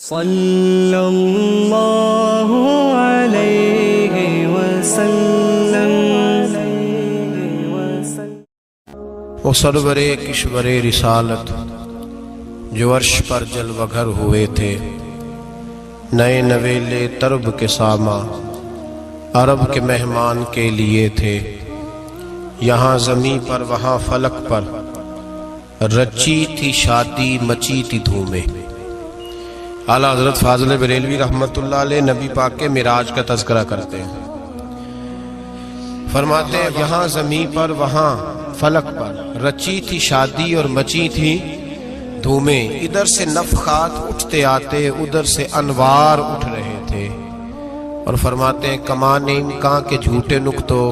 صلی اللہ علیہ وسلم۔ وہ سرور کشور رسالت جو عرش پر جلوہ گر ہوئے تھے، نئے نویلے طرب کے ساما عرب کے مہمان کے لیے تھے، یہاں زمیں پر وہاں فلک پر رچی تھی شادی مچی تھی دھومیں۔ اعلیٰ حضرت فاضل بریلوی رحمت اللہ علیہ نبی پاک کے معراج کا تذکرہ کرتے ہیں، فرماتے ہیں یہاں زمیں پر وہاں فلک پر رچی تھی شادی اور مچی تھی دھومیں، ادھر سے نفخات اٹھتے آتے ادھر سے انوار اٹھ رہے تھے، اور فرماتے ہیں کمان امکان کے جھوٹے نکتو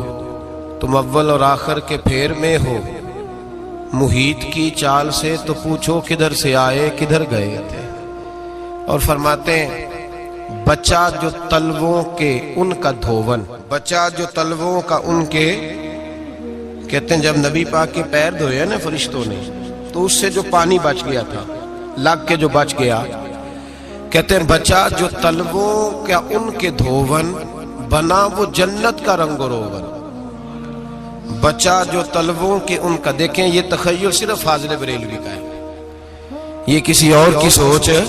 تم اول اور آخر کے پھیر میں ہو، محیط کی چال سے تو پوچھو کدھر سے آئے کدھر گئے تھے۔ اور فرماتے ہیں بچہ جو تلووں کے ان کا دھوون، بچہ جو تلووں کا ان کے، کہتے ہیں جب نبی پاک کے پیر دھوئے نا فرشتوں نے تو اس سے جو پانی بچ گیا تھا لگ کے جو بچ گیا، کہتے ہیں بچہ جو تلووں کا ان کے دھوون بنا وہ جنت کا رنگ و روغن، بچہ جو تلووں کے ان کا۔ دیکھیں یہ تخیل صرف فاضل بریلوی کا ہے، یہ کسی اور کی سوچ ہے،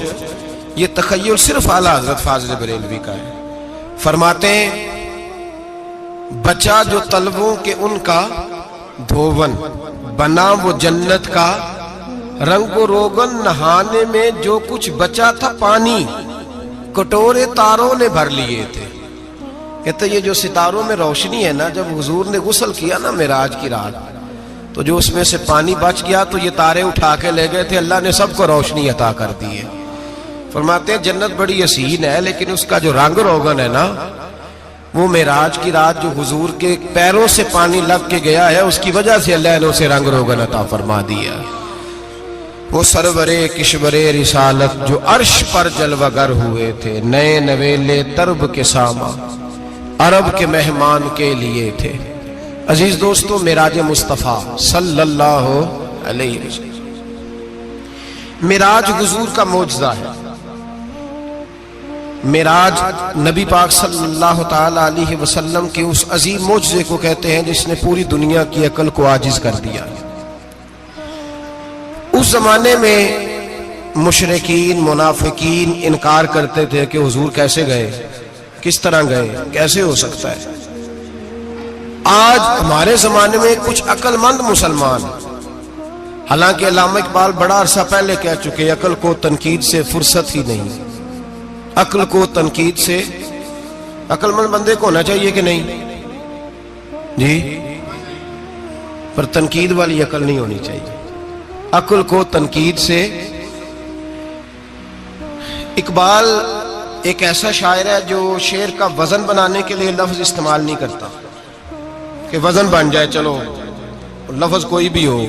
یہ تخیل صرف اعلیٰ حضرت فاضل بریلوی کا ہے۔ فرماتے ہیں بچہ جو تلووں کے ان کا دھوون بنا وہ جنت کا رنگ و روغن، نہانے میں جو کچھ بچا تھا پانی کٹورے تاروں نے بھر لیے تھے۔ کہتے یہ جو ستاروں میں روشنی ہے نا، جب حضور نے غسل کیا نا معراج کی رات تو جو اس میں سے پانی بچ گیا تو یہ تارے اٹھا کے لے گئے تھے، اللہ نے سب کو روشنی عطا کر دی ہے۔ فرماتے ہیں جنت بڑی حسین ہے لیکن اس کا جو رنگ روغن ہے نا، وہ معراج کی رات جو حضور کے پیروں سے پانی لگ کے گیا ہے اس کی وجہ سے اللہ نے اسے رنگ روغن عطا فرما دیا۔ وہ سرور کشور رسالت جو عرش پر جلوہ گر ہوئے تھے، نئے نویلے طرب کے ساما عرب کے مہمان کے لیے تھے۔ عزیز دوستو، معراج مصطفیٰ صلی اللہ علیہ وسلم، معراج حضور کا معجزہ ہے۔ معراج نبی پاک صلی اللہ تعالی علیہ وسلم کے اس عظیم معجزے کو کہتے ہیں جس نے پوری دنیا کی عقل کو عاجز کر دیا۔ اس زمانے میں مشرکین منافقین انکار کرتے تھے کہ حضور کیسے گئے، کس طرح گئے، کیسے ہو سکتا ہے۔ آج ہمارے زمانے میں کچھ عقل مند مسلمان، حالانکہ علامہ اقبال بڑا عرصہ پہلے کہہ چکے عقل کو تنقید سے فرصت ہی نہیں، عقل کو تنقید سے، عقل مند بندے کو ہونا چاہیے کہ نہیں جی، پر تنقید والی عقل نہیں ہونی چاہیے، عقل کو تنقید سے۔ اقبال ایک ایسا شاعر ہے جو شعر کا وزن بنانے کے لیے لفظ استعمال نہیں کرتا کہ وزن بن جائے، چلو لفظ کوئی بھی ہو۔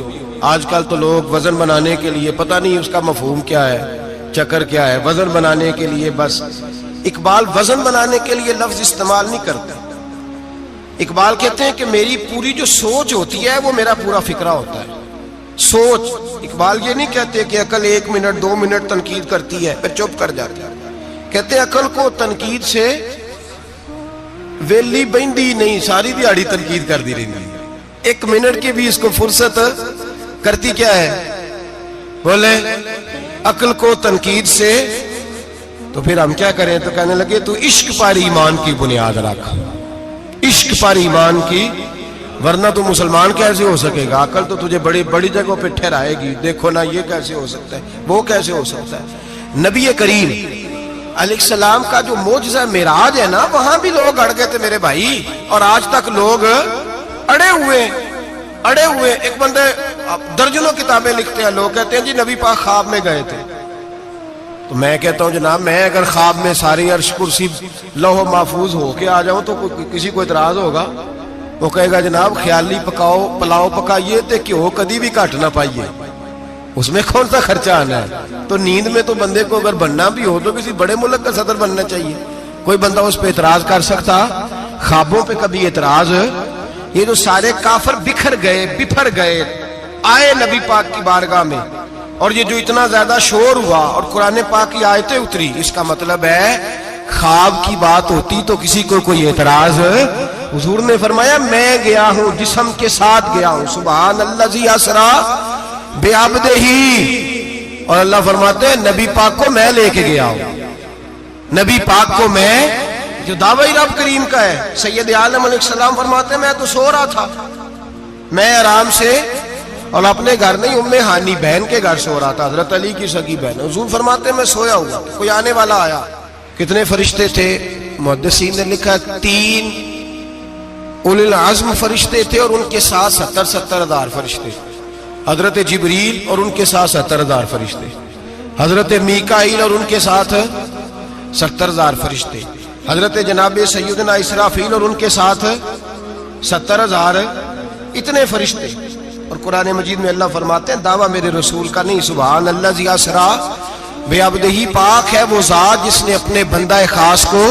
آج کل تو لوگ وزن بنانے کے لیے پتہ نہیں اس کا مفہوم کیا ہے، چکر کیا ہے، وزن بنانے کے لیے بس۔ اقبال وزن بنانے کے لیے لفظ استعمال نہیں کرتا۔ اقبال کہتے ہیں کہ میری پوری جو سوچ ہوتی ہے وہ میرا پورا فکرہ ہوتا ہے، سوچ۔ اقبال یہ نہیں کہتے کہ عقل 1 منٹ 2 منٹ تنقید کرتی ہے پھر چپ کر جاتا ہے، کہتے ہیں عقل کو تنقید سے ویلی بہندی نہیں، ساری دیہڑی تنقید کر دی رہی، 1 منٹ کی بھی اس کو فرصت کرتی کیا ہے، بولے عقل کو تنقید سے۔ تو پھر ہم کیا کریں، تو کہنے لگے تو عشق پر ایمان کی بنیاد رکھ، عشق پر ایمان کی، ورنہ تو مسلمان کیسے ہو سکے گا، عقل تو تجھے بڑی بڑی جگہوں پہ ٹھہرائے گی، دیکھو نا یہ کیسے ہو سکتا ہے وہ کیسے ہو سکتا ہے۔ نبی کریم علیہ السلام کا جو معجزہ معراج ہے نا، وہاں بھی لوگ اڑ گئے تھے میرے بھائی، اور آج تک لوگ اڑے ہوئے۔ ایک بندے درجنوں کتابیں لکھتے ہیں، لوگ کہتے ہیں جی نبی پاک خواب میں گئے تھے، تو میں کہتا ہوں جناب میں اگر خواب میں ساری عرش کرسی لوح محفوظ ہو کے آ جاؤں تو کسی کو اعتراض ہوگا، وہ کہے گا جناب خیالی پلاؤ پکائیے تے کیوں کدی بھی گھٹ نہ پائیے، اس میں کون سا خرچہ آنا ہے۔ تو نیند میں تو بندے کو اگر بننا بھی ہو تو کسی بڑے ملک کا صدر بننا چاہیے، کوئی بندہ اس پہ اعتراض کر سکتا، خوابوں پہ کبھی اعتراض۔ یہ جو سارے کافر بکھر گئے آئے نبی پاک کی بارگاہ میں، اور یہ جو اتنا زیادہ شور ہوا اور قرآن پاک کی آیتیں اتری، اس کا مطلب ہے خواب کی بات ہوتی تو کسی کو کوئی اعتراض؟ حضور نے فرمایا میں گیا ہوں، جسم کے ساتھ گیا ہوں، سبحان الذی اسری بعبدہ، اور اللہ فرماتے ہیں نبی پاک کو میں لے کے گیا ہوں، نبی پاک کو میں، جو دعوی رب کریم کا ہے۔ سید عالم علیہ السلام فرماتے ہیں میں تو سو رہا تھا، میں آرام سے، اور اپنے گھر نہیں، ام ہانی بہن کے گھر سو رہا تھا، حضرت علی کی سگی بہن۔ حضور فرماتے ہیں میں سویا ہوا، کوئی آنے والا آیا۔ کتنے فرشتے تھے؟ محدثین نے لکھا 3 اولی العزم فرشتے تھے، اور ان کے ساتھ 70 ہزار فرشتے، حضرت جبریل اور ان کے ساتھ 70 ہزار فرشتے، حضرت میکائیل اور ان کے ساتھ 70 ہزار فرشتے، حضرت جناب سیدنا اسرافیل اور ان کے ساتھ 70 ہزار، اتنے فرشتے۔ اور قرآن مجید میں اللہ فرماتے ہیں دعویٰ میرے رسول کا نہیں، سبحان الذی اسری بعبدہ، پاک ہے وہ ذات جس نے اپنے بندہ خاص کو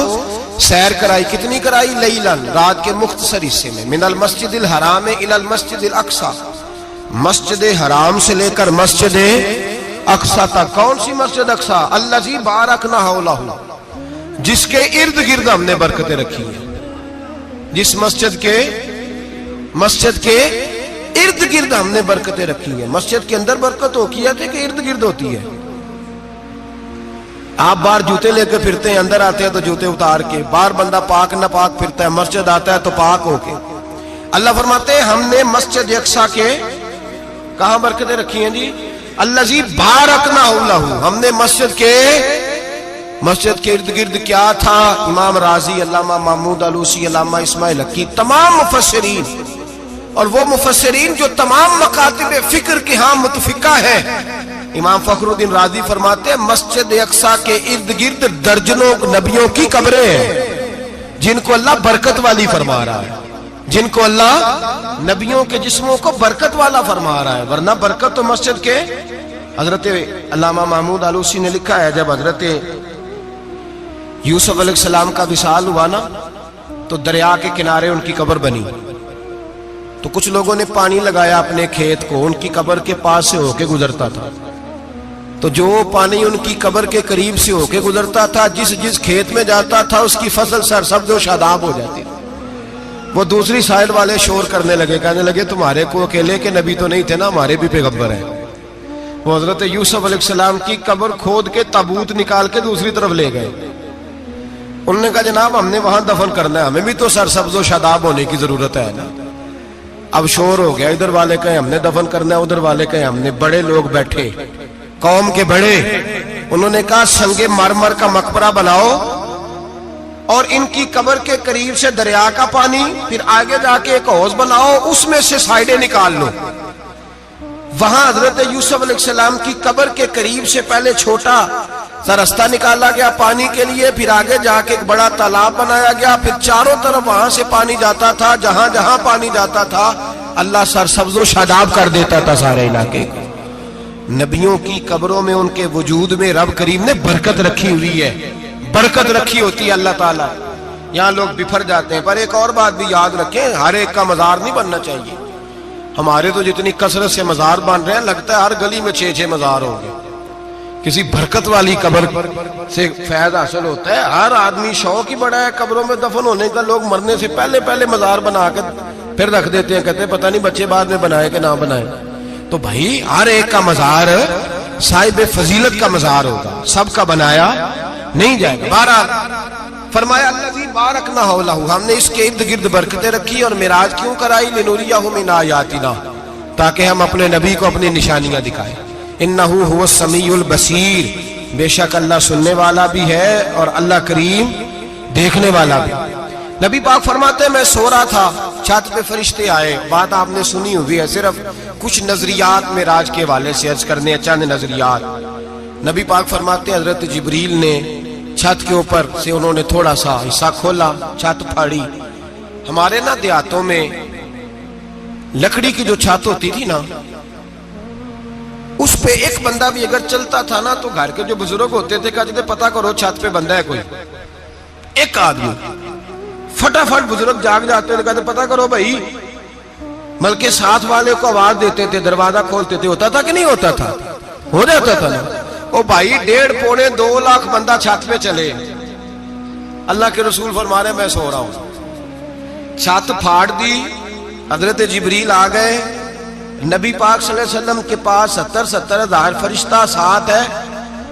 سیر کرائی۔ کتنی کرائی؟ لیلاً، رات کے مختصر حصے میں، من المسجد الحرام الی المسجد الاقصی، مسجد حرام سے لے کر مسجد اقصی تک۔ کون سی مسجد اقصی؟ الذی بارکنا حولہ، جس کے ارد گرد ہم نے برکتیں رکھی ہیں، جس مسجد کے ارد گرد ہم نے برکتیں رکھی ہیں۔ مسجد کے اندر برکت ہوتی ہے کہ ارد گرد ہوتی ہے؟ آپ باہر جوتے لے کے پھرتے ہیں، اندر آتے ہیں تو جوتے اتار کے، باہر بندہ پاک نہ پاک پھرتا ہے، مسجد آتا ہے تو پاک ہو کے۔ اللہ فرماتے ہیں ہم نے مسجد اقصی کے کہاں برکتیں رکھی ہیں جی؟ الذی بارکنا حولہ، ہم نے مسجد کے ارد گرد کیا تھا؟ امام رازی، علامہ محمود آلوسی، علامہ اسماعیل حقی، تمام مفسرین، اور وہ مفسرین جو تمام مکاتب فکر کے ہاں متفقہ ہیں۔ امام فخر الدین رازی فرماتے ہیں مسجد اقصی کے ارد گرد درجنوں نبیوں کی قبریں ہیں، جن کو اللہ برکت والی فرما رہا ہے، جن کو اللہ نبیوں کے جسموں کو برکت والا فرما رہا ہے، ورنہ برکت تو مسجد کے۔ حضرت علامہ محمود آلوسی نے لکھا ہے جب حضرت یوسف علیہ السلام کا وصال ہوا نا، تو دریا کے کنارے ان کی قبر بنی، تو کچھ لوگوں نے پانی لگایا اپنے کھیت کو، ان کی قبر کے پاس سے ہو کے گزرتا تھا، تو جو پانی ان کی قبر کے قریب سے ہو کے گزرتا تھا، جس کھیت میں جاتا تھا اس کی فصل سرسبز و شاداب ہو جاتی تھی۔ وہ دوسری سائڈ والے شور کرنے لگے، کہنے لگے تمہارے کو اکیلے کے نبی تو نہیں تھے نا، ہمارے بھی پیغمبر ہیں۔ وہ حضرت یوسف علیہ السلام کی قبر کھود کے تابوت نکال کے دوسری طرف لے گئے۔ انہوں نے کہا جناب ہم نے وہاں دفن کرنا ہے، ہمیں بھی تو سرسبز و شاداب ہونے کی ضرورت ہے نا۔ اب شور ہو گیا، ادھر والے کہیں ہم نے دفن کرنا ہے، ادھر والے کہیں ہم نے۔ بڑے لوگ بیٹھے، قوم کے بڑے، انہوں نے کہا سنگ مرمر کا مقبرہ بناؤ، اور ان کی قبر کے قریب سے دریا کا پانی، پھر آگے جا کے ایک حوض بناؤ، اس میں سے سائڈیں نکال لو۔ وہاں حضرت یوسف علیہ السلام کی قبر کے قریب سے پہلے چھوٹا سا رستہ نکالا گیا پانی کے لیے، پھر آگے جا کے ایک بڑا تالاب بنایا گیا، پھر چاروں طرف وہاں سے پانی جاتا تھا، جہاں جہاں پانی جاتا تھا اللہ سرسبز و شاداب کر دیتا تھا سارے علاقے کو۔ نبیوں کی قبروں میں ان کے وجود میں رب کریم نے برکت رکھی ہوئی ہے، برکت رکھی ہوتی ہے اللہ تعالیٰ۔ یہاں لوگ بفر جاتے ہیں، پر ایک اور بات بھی یاد رکھیں، ہر ایک کا مزار نہیں بننا چاہیے۔ ہمارے تو جتنی کثرت سے مزار بن رہے ہیں، لگتا ہے ہر گلی میں 6 مزار ہوں گے۔ کسی برکت والی قبر سے فیض حاصل ہوتا ہے۔ ہر آدمی شوق ہی بڑا ہے قبروں میں دفن ہونے کا، لوگ مرنے سے پہلے مزار بنا کے پھر رکھ دیتے ہیں، کہتے ہیں پتہ نہیں بچے بعد میں بنائے کہ نہ بنائے۔ تو بھائی ہر ایک کا مزار صاحب فضیلت کا مزار ہوگا، سب کا بنایا نہیں جائے گا۔ بہرحال فرمایا الذی بارکنا حولہ، ہم نے اس کے ارد گرد برکتیں رکھی، اور معراج کیوں کرائی؟ لنریہ من آیاتنا، تاکہ ہم اپنے نبی کو اپنی نشانیاں دکھائیں۔ انہ هو السمیع البصیر، بے شک اللہ سننے والا بھی ہے اور اللہ کریم دیکھنے والا بھی۔ نبی پاک فرماتے ہیں میں سو رہا تھا، چھت پہ فرشتے آئے، بات آپ نے سنی ہوئی ہے، صرف کچھ نظریات معراج کے حوالے سے عرض کرنے، چند نظریات۔ نبی پاک فرماتے ہیں حضرت جبریل نے چھت کے اوپر سے انہوں نے تھوڑا سا حصہ کھولا، چھت پھاڑی۔ ہمارے نا دیہاتوں میں لکڑی کی جو چھت ہوتی تھی نا، اس پہ ایک بندہ بھی اگر چلتا تھا نا، تو گھر کے جو بزرگ ہوتے تھے کہتے تھے پتہ کرو چھت پہ بندہ ہے کوئی۔ ایک آدمی فٹافٹ بزرگ جاگ جاتے تھے، کہتے پتہ کرو بھائی بلکہ ساتھ والے کو آواز دیتے تھے، دروازہ کھولتے تھے. ہوتا تھا کہ نہیں ہوتا تھا؟ ہو جاتا تھا نا. او بھائی 1.5 پونے 2 لاکھ بندہ چھت پہ چلے، اللہ کے رسول فرما رہے میں سو رہا ہوں. چھت پھاڑ دی، حضرت جبریل آ گئے. نبی پاک صلی اللہ علیہ وسلم کے پاس 70 ہزار فرشتہ ساتھ ہے،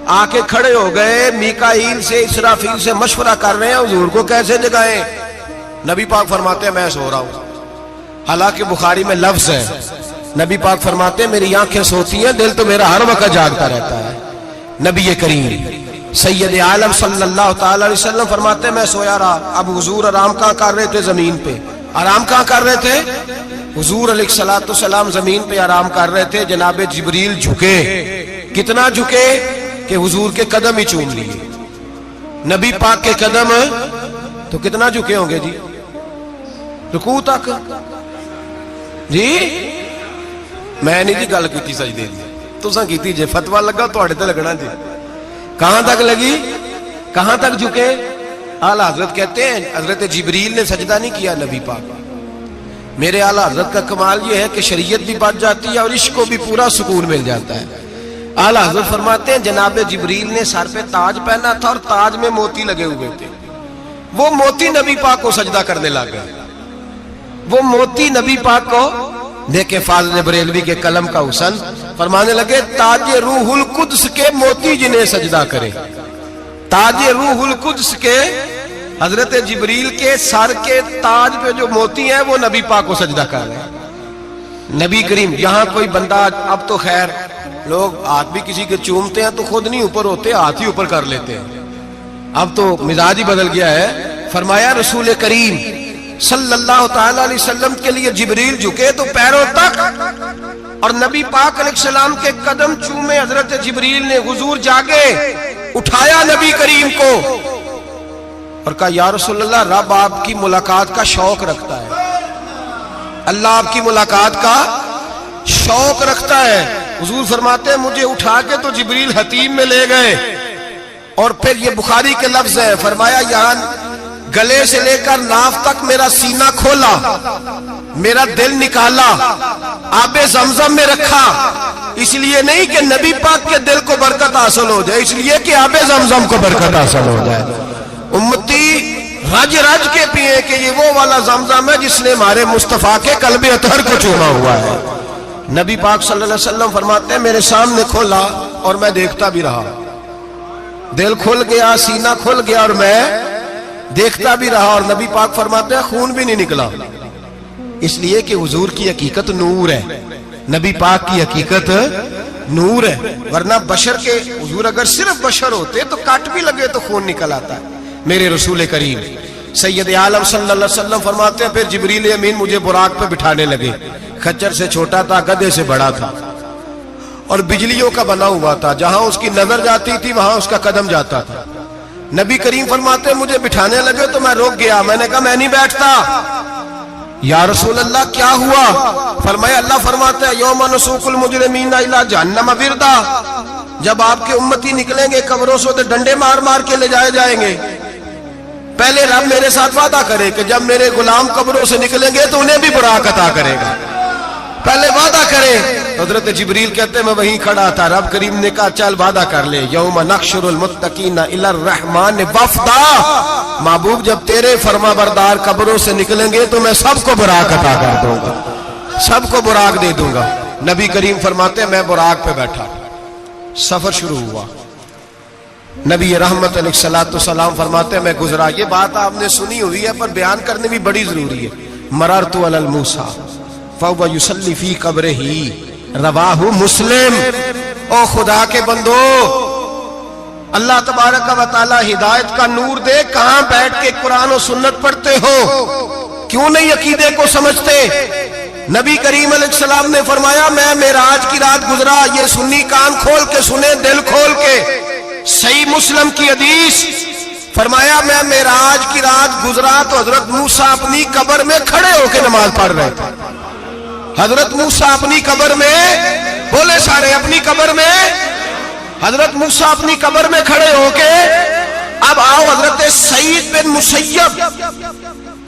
آ کے کھڑے ہو گئے. میکائیل سے اسرافیل سے مشورہ کر رہے ہیں حضور کو کیسے جگائیں. نبی پاک فرماتے ہیں میں سو رہا ہوں. حالانکہ بخاری میں لفظ ہے، نبی پاک فرماتے ہیں میری آنکھیں سوتی ہیں، دل تو میرا ہر وقت جاگتا رہتا ہے. نبی کریم سید عالم صلی اللہ تعالی علیہ وسلم فرماتے ہیں میں سویا رہا. اب حضور آرام کہاں کر رہے تھے؟ زمین پہ. آرام کہاں کر رہے تھے؟ حضور علیہ الصلوۃ والسلام زمین پہ آرام کر رہے تھے. جناب جبریل جھکے. کتنا جھکے کہ حضور کے قدم ہی چوم لیے. نبی پاک کے قدم تو کتنا جھکے ہوں گے جی؟ رکوع تک. جی میں نہیں جی گل کی سجدے دی، تساں کیتی جے. فتویٰ لگا تواڈے تے لگنا جی. کہاں تک لگی؟ کہاں تک جھکے؟ اعلیٰ حضرت کہتے ہیں حضرت جبریل نے سجدہ نہیں کیا نبی پاک. میرے اعلیٰ حضرت کا کمال یہ ہے کہ شریعت بھی بچ جاتی ہے اور عشق کو بھی پورا سکون مل جاتا ہے. اعلیٰ حضرت فرماتے ہیں جناب جبریل نے سر پہ تاج پہنا تھا اور تاج میں موتی لگے ہوئے تھے. وہ موتی نبی پاک کو سجدہ کرنے لگا. وہ موتی نبی پاک کو دیکھیں. فاضل بریلوی کے قلم کا حسن فرمانے لگے تاج روح القدس کے موتی جنہیں سجدہ کرے. تاج روح القدس کے حضرت جبریل کے سر کے تاج پہ جو موتی ہیں وہ نبی پاک کو سجدہ کر رہے ہیں. نبی کریم یہاں کوئی بندہ، اب تو خیر لوگ ہاتھ بھی کسی کے چومتے ہیں تو خود نہیں اوپر ہوتے، ہاتھ ہی اوپر کر لیتے ہیں. اب تو مزاج ہی بدل گیا ہے. فرمایا رسول کریم صلی اللہ تعالی علیہ وسلم کے لیے جبریل جھکے تو پیروں تک، اور نبی پاک علیہ السلام کے قدم چومے حضرت جبریل نے. حضور جاگے، اٹھایا نبی کریم کو اور کہا یا رسول اللہ رب آپ کی ملاقات کا شوق رکھتا ہے، اللہ آپ کی ملاقات کا شوق رکھتا ہے. حضور فرماتے ہیں مجھے اٹھا کے تو جبریل حتیم میں لے گئے. اور پھر یہ بخاری کے لفظ ہے، فرمایا یہاں گلے سے لے کر ناف تک میرا سینہ کھولا، میرا دل نکالا، آب زمزم میں رکھا. اس لیے نہیں کہ نبی پاک کے دل کو برکت حاصل ہو جائے، اس لیے کہ آب زمزم کو برکت حاصل ہو جائے. امتی رج رج کے پیئے کہ یہ وہ والا زمزم ہے جس نے ہمارے مصطفیٰ کے قلب اطہر کو چوما ہوا ہے. نبی پاک صلی اللہ علیہ وسلم فرماتے ہیں میرے سامنے کھولا اور میں دیکھتا بھی رہا. دل کھل گیا، سینہ کھل گیا اور میں دیکھتا بھی رہا. اور نبی پاک فرماتے ہیں خون بھی نہیں نکلا، اس لیے کہ حضور کی حقیقت نور ہے، نبی پاک کی حقیقت نور ہے. ورنہ بشر کے حضور اگر صرف بشر ہوتے تو کٹ بھی لگے تو خون نکل آتا ہے. میرے رسول کریم سید عالم صلی اللہ علیہ وسلم فرماتے ہیں پھر جبریل امین مجھے براق پہ بٹھانے لگے. خچر سے چھوٹا تھا، گدھے سے بڑا تھا اور بجلیوں کا بنا ہوا تھا. جہاں اس کی نظر جاتی تھی وہاں اس کا قدم جاتا تھا. نبی کریم فرماتے ہیں مجھے بٹھانے لگے تو میں رک گیا. میں نے کہا میں نہیں بیٹھتا. یا رسول اللہ کیا ہوا؟ فرمایا اللہ فرماتے ہیں یوم نسوق المجرمین الی جہنم وردا. جب آپ کے امتی نکلیں گے قبروں سے تو ڈنڈے مار مار کے لے جائے جائیں گے. پہلے رب میرے ساتھ وعدہ کرے کہ جب میرے غلام قبروں سے نکلیں گے تو انہیں بھی براق عطا کرے گا. پہلے وعدہ کرے. حضرت جبریل کہتے ہیں میں وہیں کھڑا تھا. رب کریم نے کہا چل وعدہ کر لے. یوم نحشر المتقین الی الرحمن وفدا. محبوب جب تیرے فرما بردار قبروں سے نکلیں گے تو میں سب کو براق عطا کر دوں گا، سب کو براق دے دوں گا. نبی کریم فرماتے ہیں میں براق پہ بیٹھا. سفر شروع ہوا. نبی رحمت علیہ الصلوۃ والسلام فرماتے ہیں میں گزرا. یہ بات آپ نے سنی ہوئی ہے پر بیان کرنے بھی بڑی ضروری ہے. مررت علی الموسیٰ فہو یصلی فی قبرہ رواہ مسلم. او خدا کے بندو اللہ تبارک و تعالی ہدایت کا نور دے. کہاں بیٹھ کے قرآن و سنت پڑھتے ہو؟ کیوں نہیں عقیدے کو سمجھتے؟ نبی کریم علیہ السلام نے فرمایا میں معراج کی رات گزرا. یہ سنی کان کھول کے سنے، دل کھول کے. صحیح مسلم کی حدیث فرمایا میں معراج کی رات گزرا تو حضرت موسیٰ اپنی قبر میں کھڑے ہو کے نماز پڑھ رہے تھے. حضرت موسیٰ اپنی قبر میں، بولے سارے اپنی قبر میں، حضرت موسیٰ اپنی قبر میں کھڑے ہو کے. اب آؤ حضرت سعید بن مسیب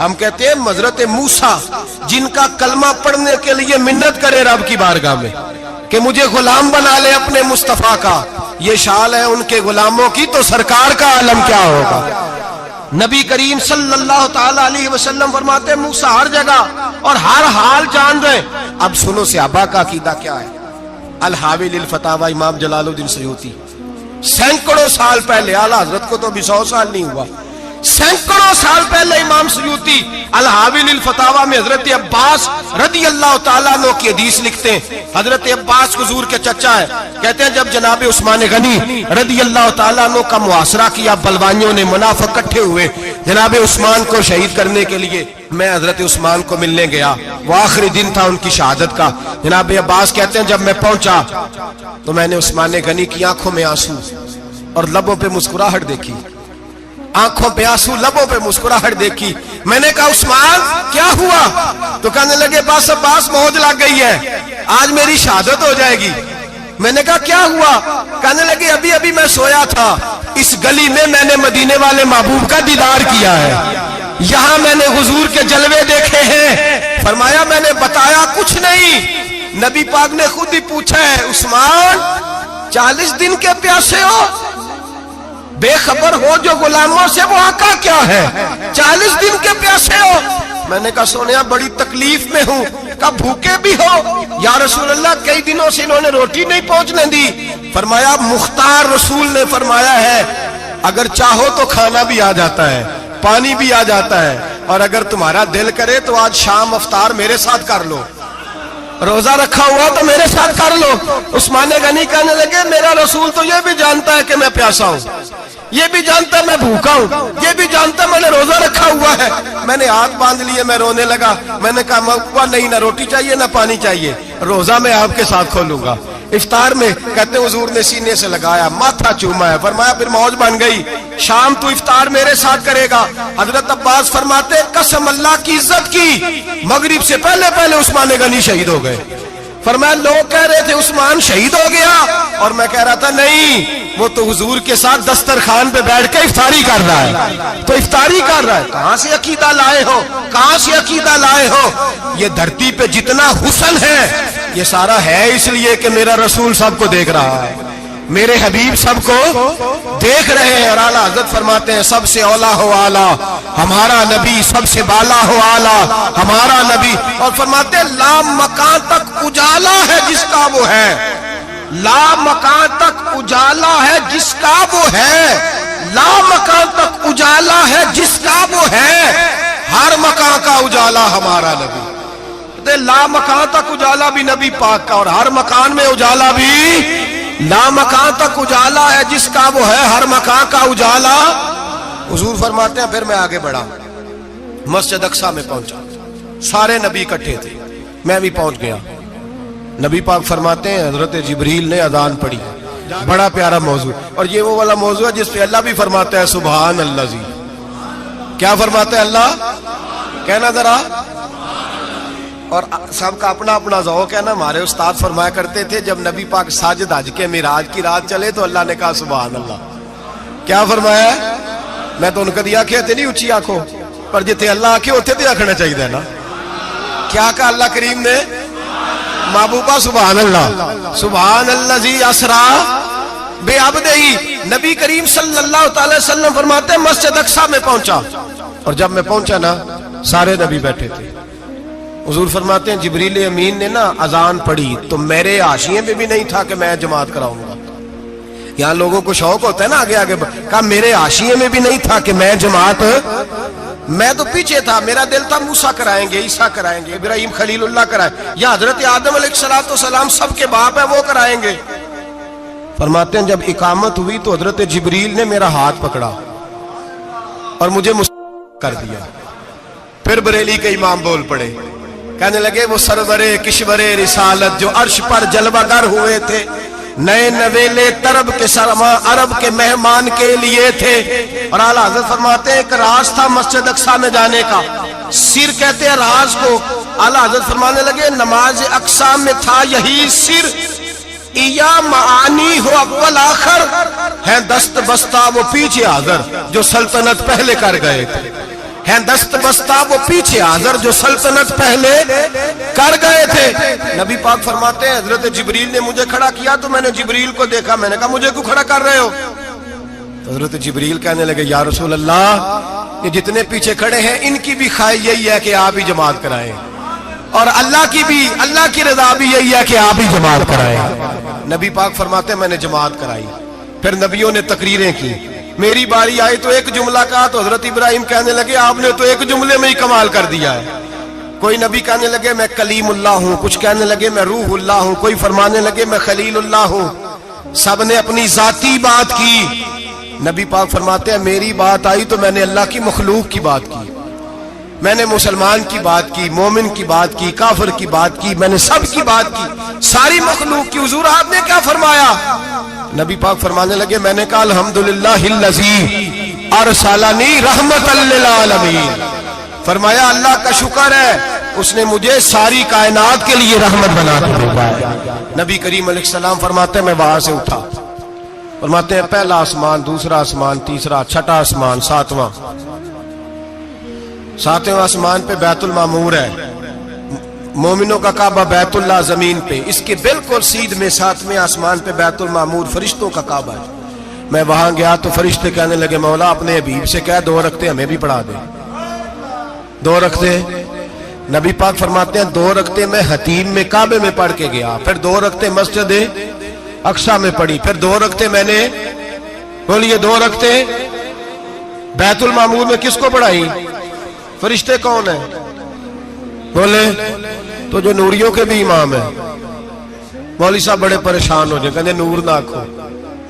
ہم کہتے ہیں حضرت موسیٰ جن کا کلمہ پڑھنے کے لیے منت کرے رب کی بارگاہ میں کہ مجھے غلام بنا لے اپنے مصطفیٰ کا، یہ شان ہے ان کے غلاموں کی، تو سرکار کا عالم کیا ہوگا؟ نبی کریم صلی اللہ تعالی علیہ وسلم فرماتے ہیں موسیٰ ہر جگہ اور ہر حال جان رہے۔ اب سنو صحابہ کا عقیدہ کیا ہے۔ الحاوی للفتاوی امام جلال الدین سیوطی سینکڑوں سال پہلے، اعلیٰ حضرت کو تو ابھی 100 سال نہیں ہوا، سینکڑوں سال پہلے امام سیوطی الحاوی للفتاوی میں حضرت عباس رضی اللہ تعالیٰ عنہ کی حدیث لکھتے ہیں۔ حضرت عباس حضور کے چچا ہے، کہتے ہیں جب جناب عثمان غنی رضی اللہ تعالیٰ عنہ کا محاصرہ کیا، بلوانیوں نے منافق اکٹھے ہوئے جناب عثمان کو شہید کرنے کے لیے، میں حضرت عثمان کو ملنے گیا، وہ آخری دن تھا ان کی شہادت کا۔ جناب عباس کہتے ہیں جب میں پہنچا تو میں نے عثمان غنی کی آنکھوں میں آنسو اور لبوں پہ مسکراہٹ دیکھی، آنکھوں پہ آنسو لبوں پہ مسکراہٹ دیکھی۔ میں نے کہا عثمان کیا ہوا؟ تو کہنے لگے بس عباس موت لگ گئی ہے، آج میری شہادت ہو جائے گی۔ میں نے کہا کیا ہوا؟ کہنے لگے ابھی ابھی میں سویا تھا، اس گلی میں میں نے مدینے والے محبوب کا دیدار کیا ہے، یہاں میں نے حضور کے جلوے دیکھے ہیں۔ فرمایا میں نے بتایا کچھ نہیں، نبی پاک نے خود ہی پوچھا ہے عثمان 40 دن کے پیاسے ہو؟ بے خبر ہو جو غلاموں سے، وہ آقا کیا ہے؟ 40 دن کے پیاسے ہو؟ میں نے کہا سونیا بڑی تکلیف میں ہوں۔ کہا بھوکے بھی ہو؟ یا رسول اللہ کئی دنوں سے انہوں نے روٹی نہیں پہنچنے دی۔ فرمایا مختار رسول نے فرمایا ہے اگر چاہو تو کھانا بھی آ جاتا ہے، پانی بھی آ جاتا ہے، اور اگر تمہارا دل کرے تو آج شام افطار میرے ساتھ کر لو، روزہ رکھا ہوا تو میرے ساتھ کر لو۔ عثمان غنی کہنے لگے میرا رسول تو یہ بھی جانتا ہے کہ میں پیاسا ہوں، یہ بھی جانتا ہے میں بھوکا ہوں، یہ بھی جانتا ہے میں نے روزہ رکھا ہوا ہے۔ میں نے ہاتھ باندھ لیے، میں رونے لگا، میں نے کہا موا نہیں، نہ روٹی چاہیے نہ پانی چاہیے، روزہ میں آپ کے ساتھ کھولوں گا۔ افطار میں کہتے حضور نے سینے سے لگایا، ماتھا چوما ہے، فرمایا پھر موج بن گئی، شام تو افطار میرے ساتھ کرے گا۔ حضرت عباس فرماتے قسم اللہ کی عزت کی، مغرب سے پہلے پہلے عثمان غنی شہید ہو گئے۔ فرمایا لوگ کہہ رہے تھے عثمان شہید ہو گیا، اور میں کہہ رہا تھا نہیں، وہ تو حضور کے ساتھ دسترخوان پہ بیٹھ کے افطاری کر رہا ہے، تو افطاری کر رہا ہے۔ کہاں سے عقیدہ لائے ہو؟ کہاں سے عقیدہ لائے ہو؟ یہ دھرتی پہ جتنا حسن ہے یہ سارا ہے اس لیے کہ میرا رسول سب کو دیکھ رہا ہے، میرے حبیب سب کو دیکھ رہے ہیں۔ اور اعلیٰ حضرت فرماتے ہیں سب سے اولا ہو اعلیٰ ہمارا نبی، سب سے بالا ہو اعلیٰ ہمارا نبی، اور فرماتے ہیں لا مکان تک اجالا ہے جس کا وہ ہے، لا مکان تک اجالا ہے جس کا وہ ہے، لا مکان تک اجالا ہے جس کا وہ ہے، ہر مکان کا اجالا ہمارا نبی۔ لا مکان تک اجالا بھی نبی پاک کا، اور ہر مکان میں اجالا بھی لا مکان تک اجالا ہے جس کا وہ ہے، ہر مکان کا اجالا۔ حضور فرماتے ہیں پھر میں آگے بڑھا، مسجد اقصی میں پہنچا، سارے نبی اکٹھے تھے، میں بھی پہنچ گیا۔ نبی پاک فرماتے ہیں حضرت جبریل نے اذان پڑھی، بڑا پیارا موضوع، اور یہ وہ والا موضوع ہے جس پہ اللہ بھی فرماتا ہے سبحان اللہ جی۔ کیا فرماتا ہے اللہ؟ کہنا ذرا، اور سب کا اپنا اپنا ذوق ہے نا۔ ہمارے استاد فرمایا کرتے تھے جب نبی پاک ساجد حج کے معراج کی رات چلے تو اللہ نے کہا سبحان اللہ۔ کیا فرمایا؟ میں تو ان کا دیا کہتے نہیں اچھی آنکھوں پر جتنے اللہ آنکھیں ہوتے تھے آنکھنا چاہیے نا۔ کیا کہا اللہ کریم نے؟ محبوبہ سبحان اللہ، سبحان اللہ زی اسرا بے عبدہی۔ نبی کریم صلی اللہ تعالی وسلم فرماتے ہیں مسجد اقصی میں پہنچا، اور جب میں پہنچا نا سارے نبی بیٹھے تھے۔ حضور فرماتے ہیں جبریل امین نے نا اذان پڑھی تو میرے حاشیے میں بھی نہیں تھا کہ میں جماعت کراؤں گا۔ یہاں لوگوں کو شوق ہوتا ہے نا آگے آگے، کہا میرے حاشیے میں بھی نہیں تھا کہ میں جماعت، میں تو پیچھے تھا، میرا دل تھا موسیٰ کرائیں گے، عیسیٰ کرائیں گے، ابراہیم خلیل اللہ کرائیں، یا حضرت آدم علیہ السلام سب کے باپ ہے وہ کرائیں گے۔ فرماتے ہیں جب اقامت ہوئی تو حضرت جبریل نے میرا ہاتھ پکڑا اور مجھے کر دیا۔ پھر بریلی کے امام بول پڑے، کہنے لگے وہ سرورے کشورے رسالت جو عرش پر جلوہ گر ہوئے تھے، نئے نویلے طرب کے سرما عرب کے مہمان کے لیے تھے۔ اور اعلیٰ حضرت فرماتے ہیں ایک راز تھا مسجد اقصی میں جانے کا، سر کہتے ہیں راز کو۔ اعلیٰ حضرت فرمانے لگے نماز اقصی میں تھا یہی سر، ایا معانی ہو اول آخر ہے دست بستہ وہ پیچھے حاضر جو سلطنت پہلے کر گئے تھے۔ ہیں دست بستہ وہ پیچھے حاضر جو سلطنت پہلے کر گئے تھے. نبی پاک فرماتے ہیں حضرت جبریل نے مجھے کھڑا کیا تو میں نے جبریل کو دیکھا, میں نے کہا مجھے کیوں کھڑا کر رہے ہو؟ حضرت جبریل کہنے لگے یا رسول اللہ یہ جتنے پیچھے کھڑے ہیں ان کی بھی خواہش یہی ہے کہ آپ ہی جماعت کرائیں, اور اللہ کی رضا بھی یہی ہے کہ آپ ہی جماعت کرائیں. نبی پاک فرماتے ہیں میں نے جماعت کرائی. پھر نبیوں نے تقریریں کی, میری باری آئی تو ایک جملہ کہا تو حضرت ابراہیم کہنے لگے آپ نے تو ایک جملے میں ہی کمال کر دیا ہے. کوئی نبی کہنے لگے میں کلیم اللہ ہوں, کچھ کہنے لگے میں روح اللہ ہوں, کوئی فرمانے لگے میں خلیل اللہ ہوں. سب نے اپنی ذاتی بات کی. نبی پاک فرماتے ہیں میری بات آئی تو میں نے اللہ کی مخلوق کی بات کی, میں نے مسلمان کی بات کی, مومن کی بات کی, کافر کی بات کی, میں نے سب کی بات کی, ساری مخلوق کی. حضور آپ نے کیا فرمایا؟ نبی پاک فرمانے لگے میں نے کہا الحمدللہ الذی ارسلنی رحمۃ للعالمین. فرمایا اللہ کا شکر ہے اس نے مجھے ساری کائنات کے لیے رحمت بنا کے بھیجا ہے. نبی کریم علیہ السلام فرماتے ہیں میں وہاں سے اٹھا, فرماتے ہیں پہلا آسمان, دوسرا آسمان, تیسرا, چھٹا آسمان, ساتواں آسمان پہ بیت المعمور ہے, مومنوں کا کعبہ بیت اللہ زمین پہ, اس کے بالکل سیدھ میں ساتویں آسمان پہ بیت المعمور فرشتوں کا کعبہ ہے. میں وہاں گیا تو فرشتے کہنے لگے مولا اپنے حبیب سے کہہ 2 رکعتیں ہمیں بھی پڑھا دے. 2 رکعتیں. نبی پاک فرماتے ہیں 2 رکعتیں میں حتیم میں کعبے میں پڑھ کے گیا, پھر 2 رکعتیں مسجد اقصی میں پڑھی, پھر 2 رکعتیں میں نے بولیے 2 رکعتیں بیت المعمور میں کس کو پڑھائی؟ فرشتے کون ہیں بولے؟ تو جو نوریوں کے بھی امام ہیں. مولوی صاحب بڑے پریشان ہو جائے, کہتے نور نہ آکھو.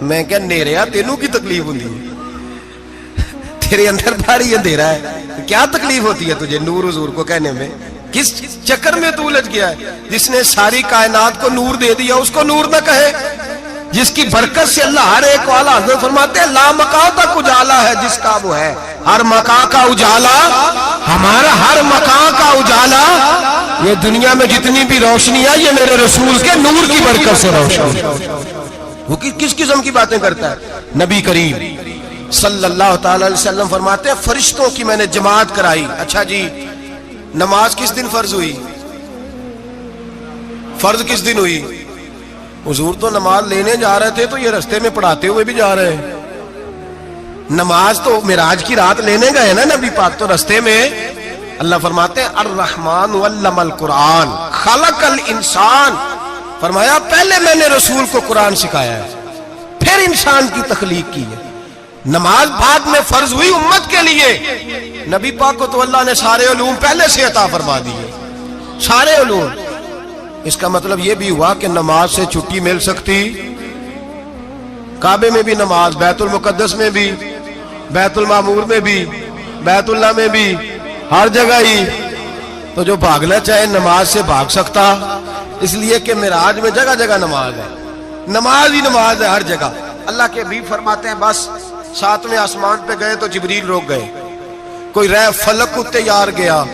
میں کہ نیریا تینوں کی تکلیف ہوتی ہے, تیرے اندر بھاری اندھیرا ہے, کیا تکلیف ہوتی ہے تجھے نور حضور کو کہنے میں؟ کس چکر میں تو الجھ گیا ہے؟ جس نے ساری کائنات کو نور دے دیا اس کو نور نہ کہے, جس کی برکت سے اللہ ہر ایک والا. حضرت فرماتے ہیں لا مکان تک اجالا ہے جس کا وہ ہے, ہر مکان کا اجالا ہمارا, ہر مکان کا اجالا. یہ دنیا میں جتنی بھی روشنی ہے یہ میرے رسول کے نور کی برکت سے روشنی. وہ کس قسم کی باتیں کرتا ہے؟ نبی کریم صلی اللہ تعالی علیہ وسلم فرماتے ہیں فرشتوں کی میں نے جماعت کرائی. اچھا جی نماز کس دن فرض ہوئی؟ فرض کس دن ہوئی؟ حضور تو نماز لینے جا رہے تھے تو یہ رستے میں پڑھاتے ہوئے بھی جا رہے ہیں. نماز تو معراج کی رات لینے گئے نا نبی پاک, تو رستے میں اللہ فرماتے ہیں الرحمن علم القرآن خلق الانسان. فرمایا پہلے میں نے رسول کو قرآن سکھایا ہے, پھر انسان کی تخلیق کی ہے. نماز بعد میں فرض ہوئی امت کے لیے. نبی پاک کو تو اللہ نے سارے علوم پہلے سے عطا فرما دیے, سارے علوم. اس کا مطلب یہ بھی ہوا کہ نماز سے چھٹی مل سکتی. کعبے میں بھی نماز, بیت المقدس میں بھی, بیت المعمور میں بھی, بیت اللہ میں بھی, ہر جگہ ہی. تو جو بھاگنا چاہے نماز سے بھاگ سکتا, اس لیے کہ معراج میں جگہ جگہ نماز ہے, نماز ہی نماز ہے ہر جگہ. اللہ کے حبیب فرماتے ہیں بس 7ویں آسمان پہ گئے تو جبریل روک گئے. کوئی رہ فلک اتے یار گیا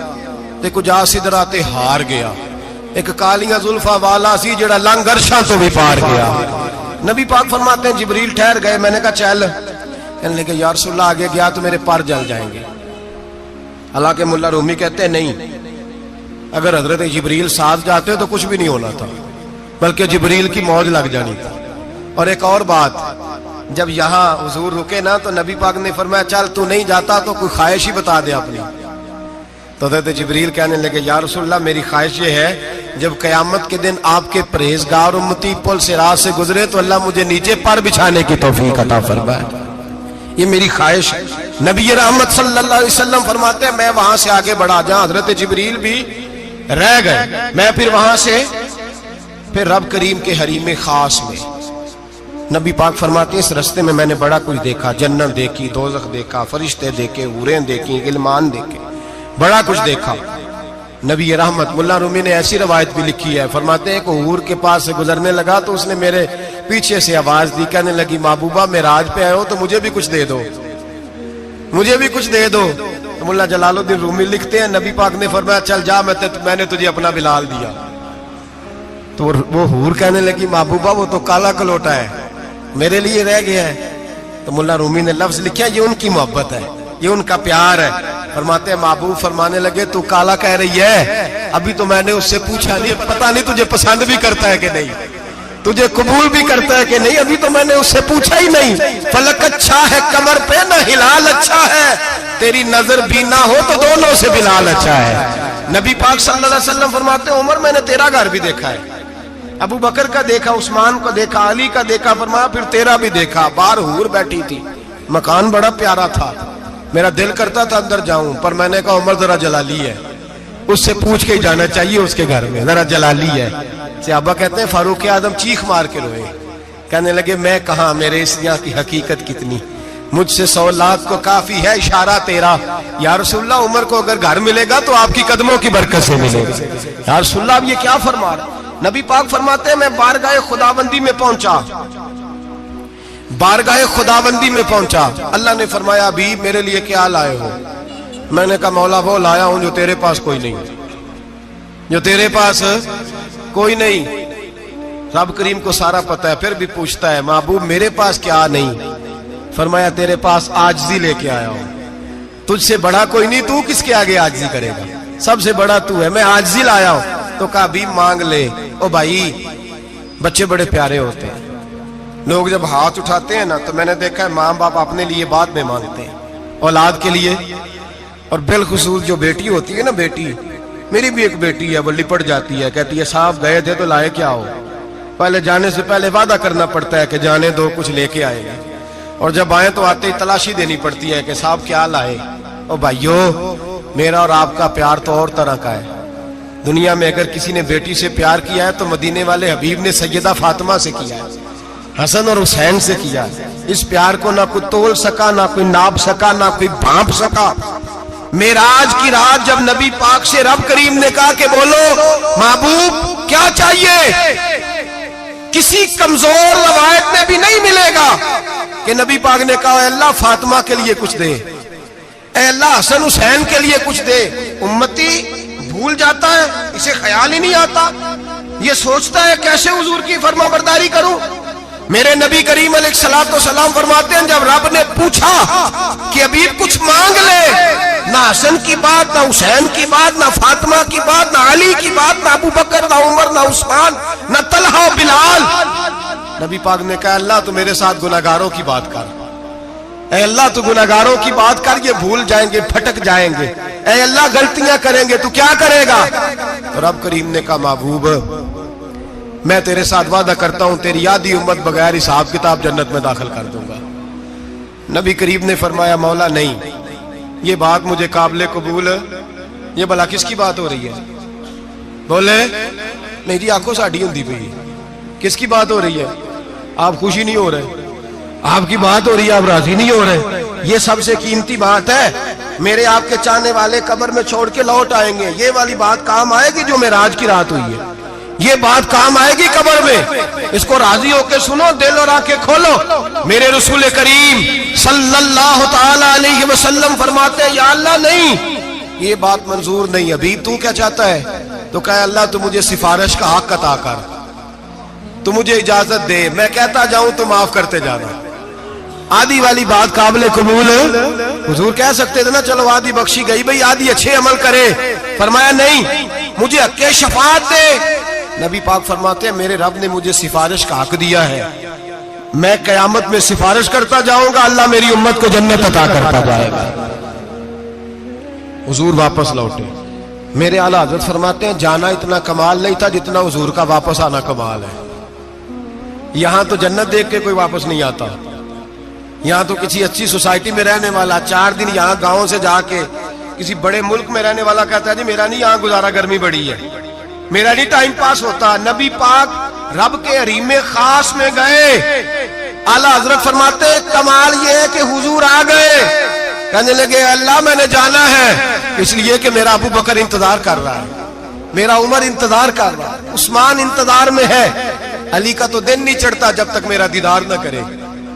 تے کچھ آ سدراتے ہار گیا. ایک کالیاں زلفاں والا سی جڑا لنگ عرشاں تو بھی پار گیا. نبی پاک فرماتے ہیں جبریل ٹھہر گئے, میں نے کہا چل. کہنے لگے یا رسول اللہ آگے گیا تو میرے پر جل جائیں گے. حالانکہ ملا رومی کہتے ہیں نہیں, اگر حضرت جبریل ساتھ جاتے تو کچھ بھی نہیں ہونا تھا, بلکہ جبریل کی موج لگ جانی تھی. اور ایک اور بات, جب یہاں حضور رکے نا تو نبی پاک نے فرمایا چل تو نہیں جاتا تو کوئی خواہش ہی بتا دے اپنی. تو حضرت جبریل کہنے لگے یا رسول اللہ میری خواہش یہ ہے جب قیامت کے دن آپ کے پرہیزگار امتی پل صراط سے گزرے تو اللہ مجھے نیچے پر بچھانے کی توفیق عطا فرمائے, یہ میری خواہش ہے. نبی رحمت صلی اللہ علیہ وسلم فرماتے ہیں میں وہاں سے آگے بڑھا جہاں حضرت جبریل بھی رہ گئے, میں پھر وہاں سے پھر رب کریم کے حریم خاص میں. نبی پاک فرماتے ہیں اس رستے میں نے بڑا کچھ دیکھا, جنت دیکھی, دوزخ دیکھا, فرشتے دیکھے, حوریں دیکھی, غلمان دیکھے, بڑا کچھ دیکھا. نبی رحمت ملا رومی نے ایسی روایت بھی لکھی ہے, فرماتے ہیں کہ حور کے پاس سے گزرنے لگا تو اس نے میرے پیچھے سے آواز دی, کہنے لگی محبوبہ معراج پہ آئے ہو تو مجھے بھی کچھ دے دو, مجھے بھی کچھ دے دو. تو ملا جلال الدین رومی لکھتے ہیں نبی پاک نے فرمایا چل جا میں نے تجھے اپنا بلال دیا. تو وہ حور کہنے لگی محبوبہ وہ تو کالا کلوٹا ہے, میرے لیے رہ گیا ہے. تو ملا رومی نے لفظ لکھا یہ ان کی محبت ہے, یہ ان کا پیار ہے. فرماتے ہیں محبوب فرمانے لگے تو کالا کہہ رہی ہے, ابھی تو میں نے اس سے پوچھا نہیں, پتہ نہیں تجھے پسند بھی کرتا ہے کہ نہیں, تجھے قبول بھی کرتا ہے کہ نہیں, ابھی تو میں نے اس سے پوچھا ہی نہیں. فلک اچھا ہے کمر پہ نہ ہلال اچھا ہے, تیری نظر بھی نہ ہو تو دونوں سے بلال اچھا ہے. نبی پاک صلی اللہ علیہ وسلم فرماتے ہیں عمر میں نے تیرا گھر بھی دیکھا ہے, ابو بکر کا دیکھا, عثمان کو دیکھا, علی کا دیکھا, فرمایا پھر تیرا بھی دیکھا. باہر حور بیٹھی تھی, مکان بڑا پیارا تھا, میرا دل کرتا تھا اندر جاؤں, پر میں نے کہا عمر ذرا جلالی ہے, اس سے پوچھ کے ہی جانا چاہیے اس کے گھر میں, ذرا جلالی ہے. صحابہ کہتے ہیں فاروق اعظم چیخ مار کے روئے, کہنے لگے میں کہاں, میرے اس یہاں کی حقیقت کتنی, مجھ سے 100 لاکھ کو کافی ہے اشارہ تیرا. یا رسول اللہ عمر کو اگر گھر ملے گا تو آپ کی قدموں کی برکت سے ملے گا. یا رسول اللہ اب یہ کیا فرما رہا. نبی پاک فرماتے ہیں میں بارگاہ خداوندی میں پہنچا, بارگاہ خداوندی میں پہنچا, اللہ نے فرمایا ابھی میرے لیے کیا لائے ہو. میں نے کہا مولا وہ لایا ہوں جو تیرے پاس کوئی نہیں, جو تیرے پاس کوئی نہیں. رب کریم کو سارا پتہ ہے, پھر بھی پوچھتا ہے محبوب میرے پاس کیا نہیں. فرمایا تیرے پاس عاجزی لے کے آیا ہوں, تجھ سے بڑا کوئی نہیں, تو کس کے آگے عاجزی کرے گا, سب سے بڑا تو ہے, میں عاجزی لایا ہوں. تو کہا بھی مانگ لے. او بھائی بچے بڑے پیارے ہوتے ہیں, لوگ جب ہاتھ اٹھاتے ہیں نا تو میں نے دیکھا ہے ماں باپ اپنے لیے بعد میں مانگتے ہیں, اولاد کے لیے. اور بالخصوص جو بیٹی ہوتی ہے نا, بیٹی میری بھی ایک بیٹی ہے, وہ لپٹ جاتی ہے, کہتی ہے صاحب گئے تھے تو لائے کیا ہو. پہلے جانے سے پہلے وعدہ کرنا پڑتا ہے کہ جانے دو کچھ لے کے آئے گا, اور جب آئے تو آتے ہی تلاشی دینی پڑتی ہے کہ صاحب کیا لائے. او بھائیو میرا اور آپ کا پیار تو اور طرح کا ہے. دنیا میں اگر کسی نے بیٹی سے پیار کیا ہے تو مدینے والے حبیب نے سیدہ فاطمہ سے کیا ہے, حسن اور حسین سے کیا ہے. اس پیار کو نہ کوئی تول سکا, نہ کوئی ناپ سکا, نہ کوئی بھانپ سکا. معراج کی رات جب نبی پاک سے رب کریم نے کہا کہ بولو محبوب کیا چاہیے, کسی کمزور روایت میں بھی نہیں ملے گا کہ نبی پاک نے کہا اے اللہ فاطمہ کے لیے کچھ دے, اے اللہ حسن حسین کے لیے کچھ دے. امتی بھول جاتا ہے, اسے خیال ہی نہیں آتا, یہ سوچتا ہے کیسے حضور کی فرما برداری کروں. میرے نبی کریم علیہ الصلوۃ والسلام فرماتے ہیں جب رب نے پوچھا کہ ابھی کچھ مانگ لے, نہ حسن کی بات, نہ حسین کی بات, نہ فاطمہ کی بات, نہ علی کی بات, نہ ابو بکر, نہ عمر, نہ عثمان, نہ طلحہ بلال. نبی پاک نے کہا اللہ تو میرے ساتھ گناہگاروں کی بات کر, اے اللہ تو گناہگاروں کی بات کر, یہ بھول جائیں گے, پھٹک جائیں گے, اے اللہ غلطیاں کریں گے, تو کیا کرے گا. رب کریم نے کہا محبوب میں تیرے ساتھ وعدہ کرتا ہوں تیری آدھی امت بغیر حساب کتاب جنت میں داخل کر دوں گا. نبی کریم نے فرمایا مولا نہیں, یہ بات مجھے قابل قبول, یہ بھلا کس کی بات ہو رہی ہے. بولے میری آنکھوں ساڑھی ہوندی پئی, کس کی بات ہو رہی ہے. آپ خوشی نہیں ہو رہے, آپ کی بات ہو رہی ہے, آپ راضی نہیں ہو رہے. یہ سب سے قیمتی بات ہے, میرے آپ کے چاہنے والے قبر میں چھوڑ کے لوٹ آئیں گے, یہ والی بات کام آئے گی جو معراج کی رات ہوئی ہے, یہ بات کام آئے گی قبر میں. اس کو راضی ہو کے سنو, دل اور آنکھیں کھولو. میرے رسول کریم صلی اللہ تعالی علیہ وسلم فرماتے ہیں یا اللہ نہیں, یہ بات منظور نہیں. ابھی تو کیا چاہتا ہے. تو کہا اللہ تو مجھے سفارش کا حق عطا کر, تو مجھے اجازت دے, میں کہتا جاؤں تو معاف کرتے جانا. آدھی والی بات قابل قبول, حضور کہہ سکتے تھے نا چلو آدھی بخشی گئی بھئی, آدھی اچھے عمل کرے. فرمایا نہیں, مجھے حق شفاعت دے. نبی پاک فرماتے ہیں میرے رب نے مجھے سفارش کا حق دیا ہے, میں قیامت میں سفارش کرتا جاؤں گا, اللہ میری امت کو جنت عطا کرتا جائے گا. حضور واپس لوٹے. میرے اعلیٰ حضرت فرماتے ہیں جانا اتنا کمال نہیں تھا جتنا حضور کا واپس آنا کمال ہے. یہاں تو جنت دیکھ کے کوئی واپس نہیں آتا, یہاں تو کسی اچھی سوسائٹی میں رہنے والا 4 دن یہاں گاؤں سے جا کے کسی بڑے ملک میں رہنے والا کہتا ہے جی میرا نہیں یہاں گزارا, گرمی بڑی ہے, میرا نہیں ٹائم پاس ہوتا. نبی پاک رب کے حریم خاص میں گئے. اعلیٰ حضرت فرماتے کمال یہ ہے کہ حضور آ گئے, کہنے لگے اللہ میں نے جانا ہے, اس لیے کہ میرا ابو بکر انتظار کر رہا ہے, میرا عمر انتظار کر رہا ہے, عثمان انتظار میں ہے, علی کا تو دن نہیں چڑھتا جب تک میرا دیدار نہ کرے.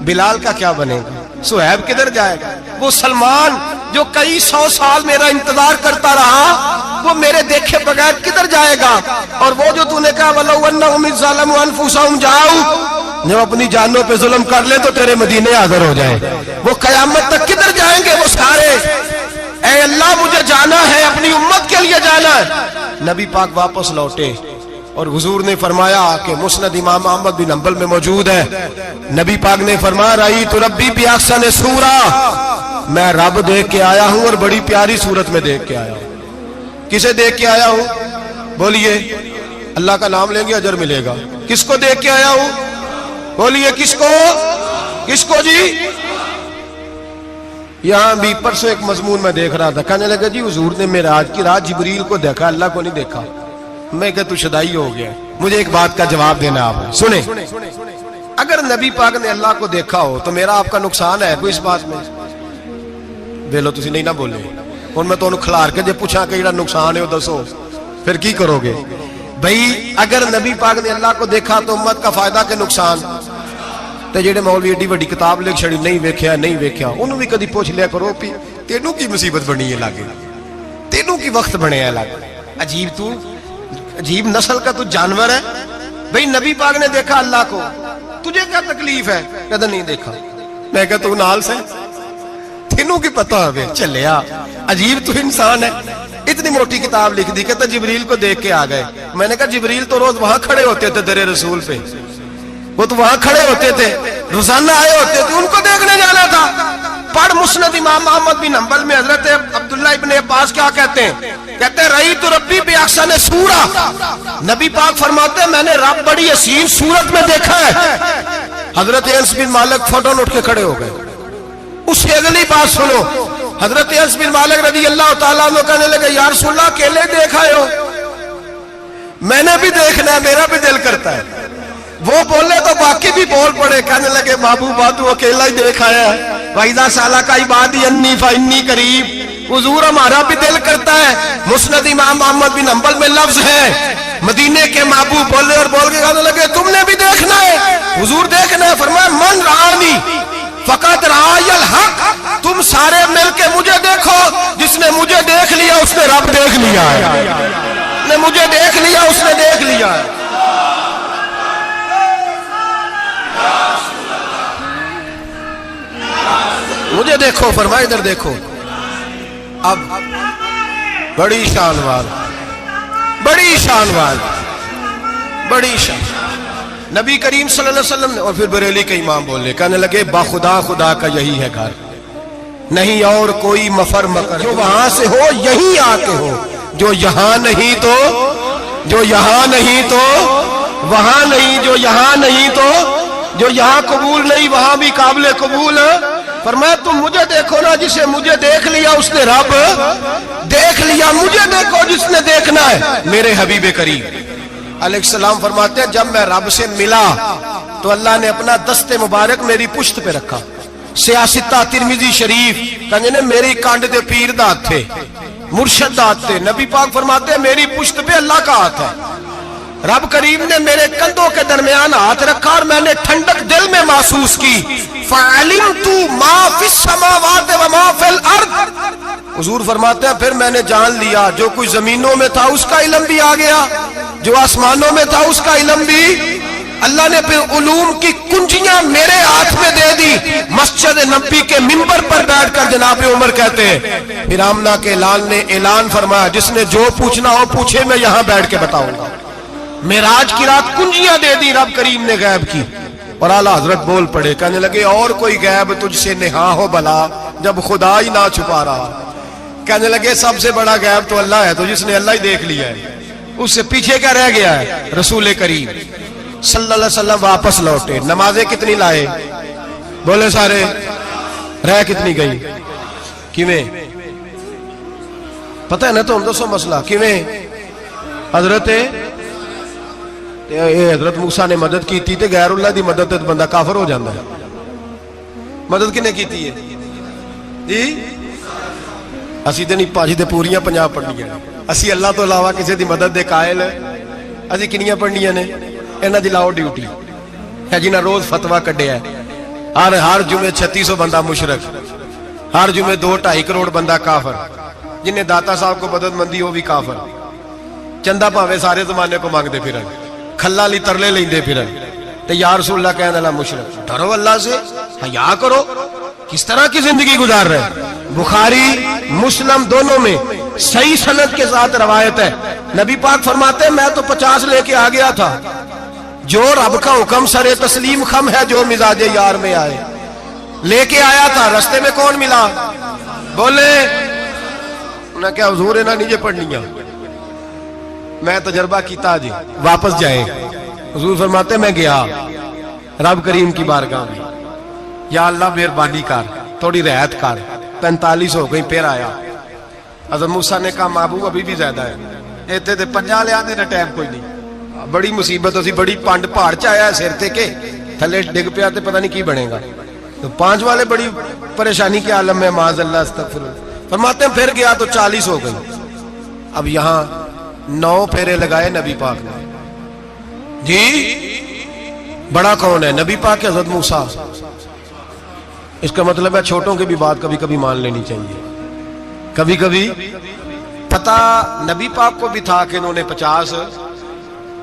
بلال کا کیا بنے گا, صہیب کدھر جائے گا, وہ سلمان جو کئی 100 سال میرا انتظار کرتا رہا وہ میرے دیکھے بغیر کدھر جائے گا. اور وہ جو تو نے کہا وَلَوْ أَنَّهُمْ إِذْ ظَلَمُوا أَنفُسَهُمْ جَاءُوا جو اپنی جانوں پہ ظلم کر لے تو تیرے مدینے حاضر ہو جائیں. وہ قیامت تک کدھر جائیں گے وہ سارے؟ اے اللہ مجھے جانا ہے، اپنی امت کے لیے جانا ہے. نبی پاک واپس لوٹے اور حضور نے فرمایا کہ مسند امام احمد بن حنبل میں موجود ہے، نبی پاک نے فرمایا رأیت ربی بأحسن صورہ، میں رب دیکھ کے آیا ہوں اور بڑی پیاری صورت میں دیکھ کے آیا ہوں. کسے دیکھ کے آیا ہوں؟ بولیے. اللہ کا نام لیں گے اجر ملے گا. کس کو دیکھ کے آیا ہوں؟ بولیے کس کو؟ کس کو جی؟ یہاں بھی پرسوں ایک مضمون میں دیکھ رہا تھا، کہنے لگا جی حضور نے معراج کی رات جبریل کو دیکھا، اللہ کو نہیں دیکھا. میں کہ تو شدائی ہو گیا. مجھے ایک بات کا جواب دینا آپ سنیں. اگر نبی پاک نے اللہ کو دیکھا ہو تو میرا آپ کا نقصان ہے کوئی اس بات میں؟ ویلو تسی نہیں نہ بولے ہن میں تانوں کھلار کے جے پوچھاں کہ جڑا نقصان ہے وہ دسو پھر کی کرو گے؟ بھئی اگر نبی پاک نے اللہ کو دیکھا تو امت کا فائدہ کہ نقصان؟ تے جڑے مولوی ایڈی بڑی کتاب لکھ چھڑی نہیں ویکھیا انہوں بھی کدی پوچھ لیا کرو پی تینوں کی مصیبت بنی ہے لاگے، تینوں کی وقت بنے ہے لاگے. عجیب نسل کا تو جانور ہے. بھئی نبی پاک نے دیکھا اللہ کو، تجھے کیا تکلیف ہے؟ کہتا نہیں دیکھا. میں کہتا تو نال سے تینوں کی پتہ ہوئے چلیا. عجیب تو انسان ہے. اتنی موٹی کتاب لکھ دی، کہتا جبریل کو دیکھ کے آ گئے. میں نے کہا جبریل تو روز وہاں کھڑے ہوتے تھے در رسول پہ، وہ تو وہاں کھڑے ہوتے تھے، روزانہ آئے ہوتے تھے، ان کو دیکھنے جانا تھا. پڑھ مسند امام احمد بن حنبل میں حضرت عبداللہ ابن عباس کیا کہتے ہیں؟ کہتے ہیں رأیت ربی بأحسن صورہ، نبی پاک فرماتے ہیں میں نے رب بڑی حسین صورت میں دیکھا ہے. حضرت انس بن مالک فوٹون اٹھ کے کھڑے ہو گئے. اس سے اگلی بات سنو، حضرت انس بن مالک رضی اللہ تعالیٰ عنہ کہنے لگے یا رسول اللہ اکیلے دیکھا ہو؟ میں نے بھی دیکھنا ہے، میرا بھی دل کرتا ہے. وہ بولے تو باقی بھی بول پڑے، کہنے لگے بابو باتو اکیلا ہی دیکھا ہے. وَإِذَا سَأَلَكَ عِبَادِي عَنِّي فَإِنِّي قَرِيبٌ. حضور ہمارا بھی دل کرتا ہے. مسند امام احمد بن حنبل میں لفظ ہے، مدینے کے محبوب بولے اور بول کے کہنے لگے تم نے بھی دیکھنا ہے؟ حضور دیکھنا ہے. فرمایا من رآنی فقط رآی الحق، تم سارے مل کے مجھے دیکھو، جس نے مجھے دیکھ لیا اس نے رب دیکھ لیا ہے، نے مجھے دیکھ لیا اس نے دیکھ لیا ہے. مجھے دیکھو، فرمائے ادھر دیکھو. اب بڑی شان وال، بڑی شان وال، بڑی شان. نبی کریم صلی اللہ علیہ وسلم نے اور پھر بریلی کے امام بولے، کہنے لگے باخدا خدا کا یہی ہے گھر، نہیں اور کوئی مفر مکر، جو وہاں سے ہو یہیں آ کے ہو، جو یہاں نہیں تو، جو یہاں نہیں تو وہاں نہیں، جو یہاں نہیں تو جو یہاں قبول نہیں وہاں بھی قابل قبول. فرمایا تم مجھے دیکھو نا، جسے مجھے دیکھ لیا اس نے رب دیکھ لیا. مجھے دیکھو جس نے دیکھنا ہے میرے حبیب کریم علیہ السلام. فرماتے ہیں جب میں رب سے ملا تو اللہ نے اپنا دست مبارک میری پشت پہ رکھا. سیاستہ ترمذی شریف کہنے نے میری کانڈ دے پیر دات تھے، مرشد دات تھے. نبی پاک فرماتے ہیں میری پشت پہ اللہ کا ہاتھ ہے. رب کریم نے میرے کندھوں کے درمیان ہاتھ رکھا اور میں نے ٹھنڈک دل میں محسوس کی. فَعَلِمْتُ مَا فِي السَّمَاوَاتِ وَمَا فِي الْأَرْضِ. حضور فرماتے ہیں پھر میں نے جان لیا جو کچھ زمینوں میں تھا اس کا علم بھی آ گیا، جو آسمانوں میں تھا اس کا علم بھی. اللہ نے پھر علوم کی کنجیاں میرے ہاتھ میں دے دی. مسجد نبی کے منبر پر بیٹھ کر جناب عمر کہتے ہیں پھر آمنہ کے لال نے اعلان فرمایا جس نے جو پوچھنا ہو پوچھے، میں یہاں بیٹھ کے بتاؤں گا. معراج کی رات کنجیاں دے دی رب کریم نے غیب کی. اور اعلیٰ حضرت بول پڑے، کہنے لگے اور کوئی غیب تجھ سے نہا ہو بھلا جب خدا ہی نہ چھپا رہا. کہنے لگے سب سے بڑا غیب تو اللہ ہے، تو جس نے اللہ ہی دیکھ لیا ہے اس سے پیچھے کیا رہ گیا ہے؟ رسول کریم صلی اللہ علیہ وسلم واپس لوٹے. نمازیں کتنی لائے؟ بولے سارے. رہ کتنی گئی؟ کیویں پتہ ہے نا؟ تو ہم دسو مسئلہ کیویں. حضرت موسیٰ نے مدد کی تھی تے غیر اللہ دی مدد تے بندہ کافر ہو جاندہ ہے. مدد کنے کی تھی ہے جی؟ اسی تے نہیں پاجی دے پوریاں 50 پڑھنیاں. اسی اللہ تو علاوہ کسی دی مدد دے قائل اسی کنیاں پڑھنیاں نے؟ انہاں دی لاؤ ڈیوٹی ہے جنہاں روز فتویٰ کڈیا ہے. ہر جمعے 3600 بندہ مشرک، ہر جمعے 2-2.5 کروڑ بندہ کافر. جنہیں داتا صاحب کو مدد مندی ہو بھی کافر. چندہ پاوے سارے زمانے کو مانگتے پھرن، کھلا لی ترلے لیندے پھرن. تو یا رسول اللہ کہنے لگا مشرک، ڈرو اللہ سے، حیا کرو، کس طرح کی زندگی گزار رہے؟ بخاری مسلم دونوں میں صحیح سند کے ساتھ روایت ہے، نبی پاک فرماتے ہیں میں تو 50 لے کے آ گیا تھا، جو رب کا حکم سر تسلیم خم ہے، جو مزاج یار میں آئے لے کے آیا تھا، رستے میں کون ملا؟ بولے انہیں کیا حضور انہیں نیچے پڑھنیاں، میں تجربہ کیتا جی، واپس جائیں۔ حضور فرماتے ہیں میں گیا رب کریم کی بارگاہ میں، یا اللہ مہربانی کر، تھوڑی رعایت کر، 45 ہو گئی، پھر آیا۔ حضرت موسیٰ نے کہا محبوب ابھی بھی زیادہ ہے، ایتھے تے 50 لے آنے ٹائم کوئی نہیں، بڑی مصیبت اسی، بڑی پانڈ پہاڑ چایا ہے سر تے کے تھلے ڈگ پیا تے پتہ نہیں کی بنے گا، تو 5 والے بڑی پریشانی کے عالم میں، معاذ اللہ استغفر اللہ۔ فرماتے ہیں پھر گیا تو 40 ہو گئی۔ اب یہاں 9 پھیرے لگائے نبی پاک نے، جی بڑا کون ہے؟ نبی پاک کے حضرت موسیٰ۔ اس کا مطلب ہے چھوٹوں کی بھی بات کبھی کبھی مان لینی چاہیے، کبھی کبھی پتہ نبی پاک کو بھی تھا کہ انہوں نے 50،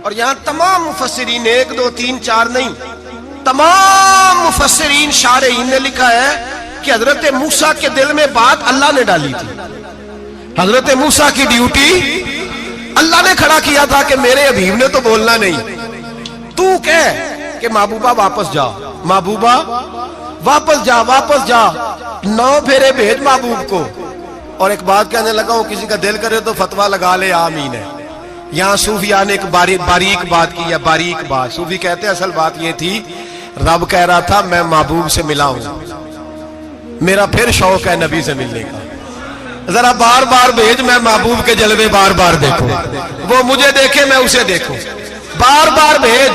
اور یہاں تمام مفسرین 1 2 3 4 نہیں، تمام مفسرین شارحین نے لکھا ہے کہ حضرت موسیٰ کے دل میں بات اللہ نے ڈالی تھی، حضرت موسیٰ کی ڈیوٹی اللہ نے کھڑا کیا تھا کہ میرے حبیب نے تو بولنا نہیں، تو کہہ کہ محبوبہ واپس جا، محبوبہ واپس جا، واپس جا، 9 پھیرے بھیج محبوب کو۔ اور ایک بات کہنے لگا ہوں، کسی کا دل کرے تو فتویٰ لگا لے، آمین ہے۔ یہاں صوفیاء نے ایک باریک بات کی ہے، باریک بات۔ صوفی کہتے ہیں اصل بات یہ تھی، رب کہہ رہا تھا میں محبوب سے ملا ہوں، میرا پھر شوق ہے نبی سے ملنے کا، ذرا بار بار بھیج، میں محبوب کے جلوے بار بار دیکھوں، وہ مجھے دیکھے میں اسے دیکھوں، بار بار بھیج۔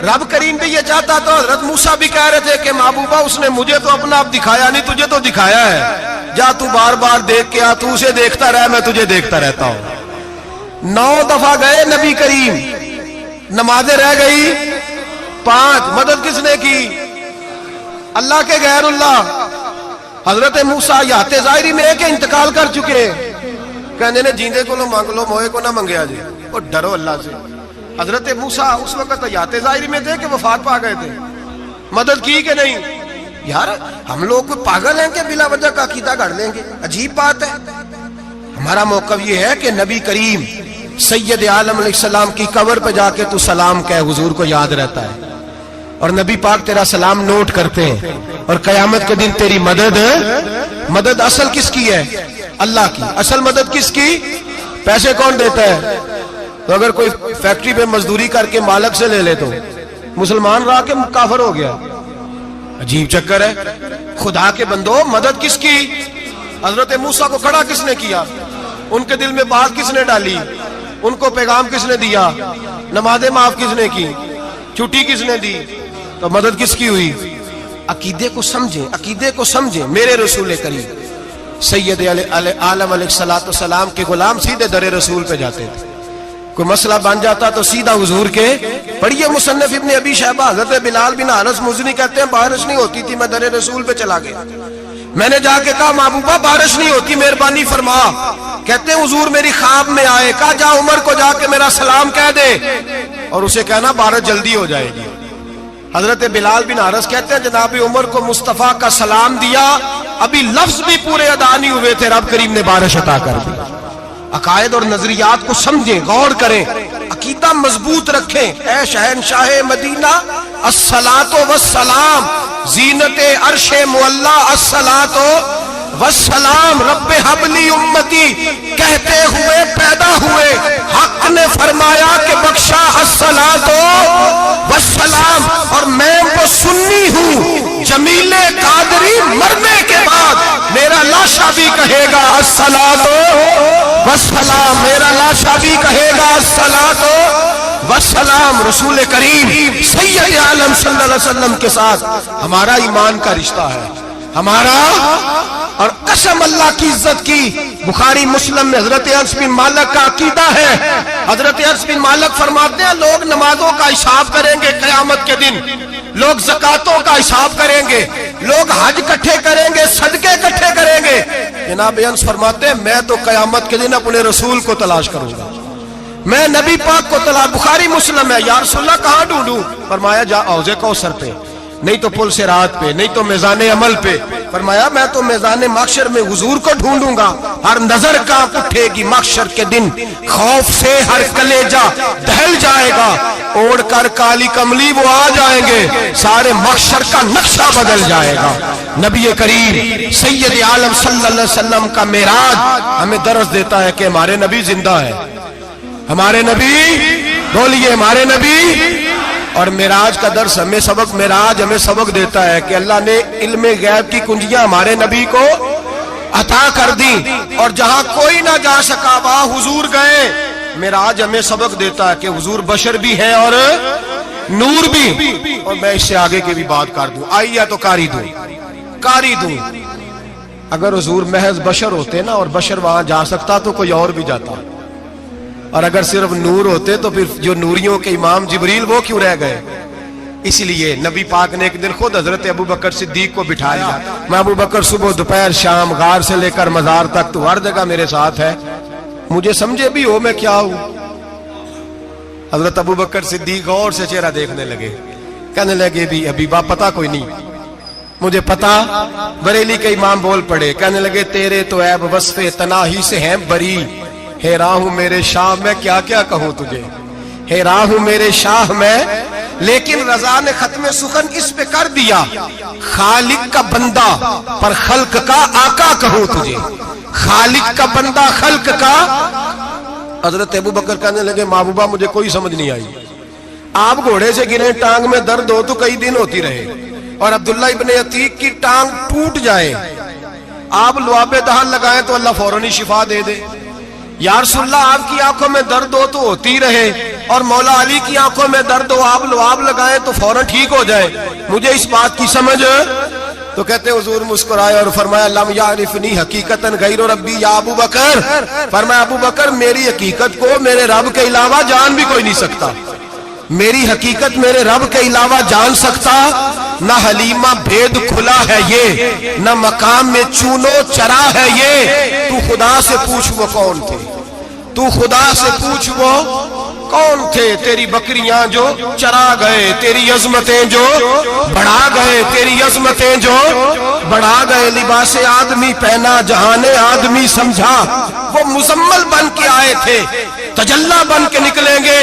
رب کریم بھی یہ چاہتا تو حضرت موسیٰ بھی کہہ رہے تھے کہ محبوبہ اس نے مجھے تو اپنا آپ دکھایا نہیں، تجھے تو دکھایا ہے، جا تو بار بار دیکھ کے آ، تو اسے دیکھتا رہ، میں تجھے دیکھتا رہتا ہوں۔ 9 دفعہ گئے نبی کریم، نمازیں رہ گئی 5، مدد کس نے کی؟ اللہ کے غیر اللہ۔ حضرت موسیٰ یات ظاہری میں کہ انتقال کر چکے، کہنے نے جیندے کو لو مانگ لو، موئے کو نہ منگیا جی، اور ڈرو اللہ سے۔ حضرت موسیٰ اس وقت یات ظاہری میں تھے کہ وفات پا گئے تھے، مدد کی کہ نہیں؟ یار ہم لوگ کوئی پاگل ہیں کہ بلا وجہ کا عقیدہ گھڑ لیں گے؟ عجیب بات ہے۔ ہمارا موقف یہ ہے کہ نبی کریم سید عالم علیہ السلام کی قبر پہ جا کے تو سلام کہے، حضور کو یاد رہتا ہے، اور نبی پاک تیرا سلام نوٹ کرتے ہیں، اور قیامت کے دن تیری مدد اصل کس کی ہے؟ اللہ کی۔ اصل مدد کس کی؟ پیسے کون دیتا ہے؟ تو اگر کوئی فیکٹری پہ مزدوری کر کے مالک سے لے لے تو مسلمان رہا کے کافر ہو گیا، عجیب چکر ہے۔ خدا کے بندو مدد کس کی؟ حضرت موسیٰ کو کھڑا کس نے کیا؟ ان کے دل میں بات کس نے ڈالی؟ ان کو پیغام کس نے دیا؟ نمازیں معاف کس نے کی؟ چھٹی کس نے دی؟ تو مدد کس کی ہوئی؟ عقیدے کو سمجھیں، عقیدے کو سمجھیں۔ میرے رسول کریم سید عالم علیہ السلام کے غلام سیدھے در رسول پہ جاتے تھے، کوئی مسئلہ بن جاتا تو سیدھا حضور کے۔ پڑھیے مصنف ابن ابی شیبہ، حضرت بلال بن حارث مزنی کہتے ہیں بارش نہیں ہوتی تھی، میں در رسول پہ چلا گیا، میں نے جا کے کہا محبوبہ بارش نہیں ہوتی، مہربانی فرما۔ کہتے ہیں حضور میری خواب میں آئے، کہا جا عمر کو جا کے میرا سلام کہہ دے، اور اسے کہنا بارش جلدی ہو جائے گی۔ حضرت بلال بن حارث کہتے ہیں جناب عمر کو مصطفیٰ کا سلام دیا، ابھی لفظ بھی پورے ادا نہیں ہوئے تھے، رب کریم نے بارش عطا کر دی۔ عقائد اور نظریات کو سمجھیں، غور کریں، عقیدہ مضبوط رکھیں۔ اے شہنشاہ مدینہ الصلاۃ والسلام، زینت عرش معلی الصلاۃ والسلام، رب حبلی امتی کہتے ہوئے پیدا ہوئے، حق نے فرمایا کہ بخشا الصلاۃ والسلام، اور میں وہ سنی ہوں جمیل قادری مرنے کے بعد میرا لاشا بھی کہے گا الصلاۃ والسلام، میرا لاشا بھی کہے گا الصلاۃ والسلام۔ رسول کریم سید عالم صلی اللہ علیہ وسلم کے ساتھ ہمارا ایمان کا رشتہ ہے، ہمارا، اور قسم اللہ کی عزت کی، بخاری مسلم میں حضرت انس بن مالک کا عقیدہ ہے۔ حضرت انس بن مالک فرماتے ہیں لوگ نمازوں کا حساب کریں گے قیامت کے دن، لوگ زکاتوں کا حساب کریں گے، لوگ حج اکٹھے کریں گے، صدقے اکٹھے کریں گے۔ جناب انس فرماتے ہیں میں تو قیامت کے دن اپنے رسول کو تلاش کروں گا، میں نبی پاک کو طلب، بخاری مسلم ہے، یا رسول اللہ کہاں ڈھونڈوں؟ فرمایا جا حوض کوثر پہ، نہیں تو پل صراط پہ، نہیں تو میزان عمل پہ۔ فرمایا میں تو میزان محشر میں حضور کو ڈھونڈوں گا، ہر نظر کانپ اٹھے گی محشر کے دن، خوف سے ہر کلیجہ دہل جائے گا، اوڑھ کر کالی کملی وہ آ جائیں گے، سارے محشر کا نقشہ بدل جائے گا۔ نبی کریم سید عالم صلی اللہ علیہ وسلم کا معراج ہمیں درس دیتا ہے کہ ہمارے نبی زندہ ہے، ہمارے نبی، بولیے ہمارے نبی۔ اور معراج کا درس ہمیں سبق، معراج ہمیں سبق دیتا ہے کہ اللہ نے علم غیب کی کنجیاں ہمارے نبی کو عطا کر دی، اور جہاں کوئی نہ جا سکا وہاں حضور گئے۔ معراج ہمیں سبق دیتا ہے کہ حضور بشر بھی ہے اور نور بھی۔ اور میں اس سے آگے کی بھی بات کر دوں، آئیے تو کاری دوں۔ اگر حضور محض بشر ہوتے نا اور بشر وہاں جا سکتا تو کوئی اور بھی جاتا، اور اگر صرف نور ہوتے تو پھر جو نوریوں کے امام جبریل وہ کیوں رہ گئے؟ اس لیے نبی پاک نے ایک دن خود حضرت ابو بکر صدیق کو بٹھایا، میں ابو بکر صبح دوپہر شام غار سے لے کر مزار تک تو ہر جگہ میرے ساتھ ہے، مجھے سمجھے بھی ہو میں کیا ہوں۔ حضرت ابو بکر صدیق غور سے چہرہ دیکھنے لگے، کہنے لگے بھی حبیبہ پتہ کوئی نہیں، مجھے پتا۔ بریلی کے امام بول پڑے، کہنے لگے تیرے تو عیب وصف تناہی سے ہیں بری، حیران ہوں میرے شاہ میں کیا کیا کہوں تجھے، حیران ہوں میرے شاہ میں، لیکن رضا نے ختم سخن اس پہ کر دیا، خالق کا بندہ پر خلق کا آقا کہوں تجھے، خالق کا بندہ خلق کا۔ حضرت ابو بکر کہنے لگے محبوبہ مجھے کوئی سمجھ نہیں آئی، آپ گھوڑے سے گرے ٹانگ میں درد ہو تو کئی دن ہوتی رہے، اور عبداللہ ابن عتیق کی ٹانگ ٹوٹ جائے، آپ لعاب دہن لگائیں تو اللہ فوراً ہی شفا دے دے۔ یا رسول اللہ آپ کی آنکھوں میں درد ہو تو ہوتی رہے، اور مولا علی کی آنکھوں میں درد ہو آپ لعاب لگائیں تو فوراً ٹھیک ہو جائے، مجھے اس بات کی سمجھ۔ تو کہتے حضور مسکرائے اور فرمایا لم یعرفنی حقیقتاً غیر ربی یا ابو بکر، فرمایا ابو بکر میری حقیقت کو میرے رب کے علاوہ جان بھی کوئی نہیں سکتا، میری حقیقت میرے رب کے علاوہ جان سکتا، نہ حلیمہ بھید کھلا ہے یہ، نہ مقام میں چونو چرا ہے یہ، تو خدا سے پوچھ وہ کون تھے، تو خدا سے پوچھ وہ کون تھے، تیری بکریاں جو چرا گئے، تیری عظمتیں جو بڑھا گئے، تیری عظمتیں جو بڑھا گئے، لباس آدمی پہنا جہان آدمی سمجھا، وہ مزمل بن کے آئے تھے تجلا بن کے نکلیں گے۔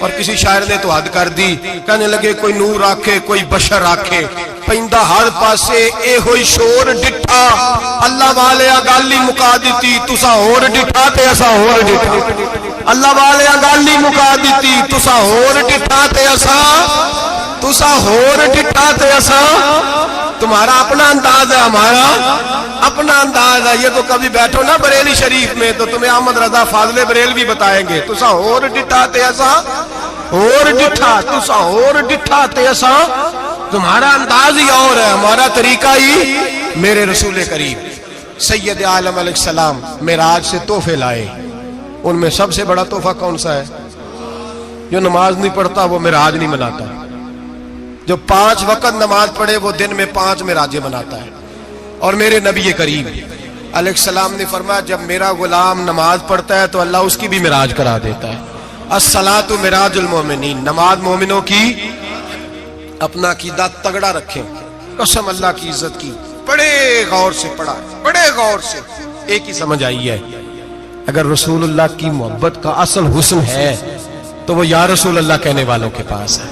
اور کسی شاعر نے تو حد کر دی، کہنے لگے کوئی نور آکھے کوئی بشر آکھے، پیندہ ہر پاسے اے ہوئی شور ڈٹھا، اللہ والے گالی مکا دیتی تسا ہور ڈٹھا تے اسا ہور ڈٹھا، اللہ والے گالی مکا دیتی تسا ہور ڈٹھا تے اسا، تسا ہور ڈٹھا تے اسا۔ تمہارا اپنا انداز ہے، ہمارا اپنا انداز ہے، یہ تو کبھی بیٹھو نا بریلی شریف میں تو تمہیں احمد رضا فاضل بریل بھی بتائیں گے، تسا ہور ڈٹھا تے اسا ہور ڈٹھا، تسا ہور ڈٹھا تے اسا۔ تمہارا انداز ہی اور ہے، ہمارا طریقہ ہی۔ میرے رسول کریم سید عالم علیہ السلام معراج سے تحفے لائے، ان میں سب سے بڑا تحفہ کون سا ہے؟ جو نماز نہیں پڑھتا وہ معراج نہیں مناتا، جو 5 وقت نماز پڑھے وہ دن میں 5 معراجیں مناتا ہے۔ اور میرے نبی کریم علیہ السلام نے فرمایا جب میرا غلام نماز پڑھتا ہے تو اللہ اس کی بھی معراج کرا دیتا ہے۔ الصلاۃ معراج المومنین، نماز مومنوں کی۔ اپنا عقیدہ تگڑا رکھیں، قسم اللہ کی عزت کی، بڑے غور سے پڑھا، بڑے غور سے۔ ایک ہی سمجھ آئی ہے، اگر رسول اللہ کی محبت کا اصل حسن ہے تو وہ یا رسول اللہ کہنے والوں کے پاس ہے،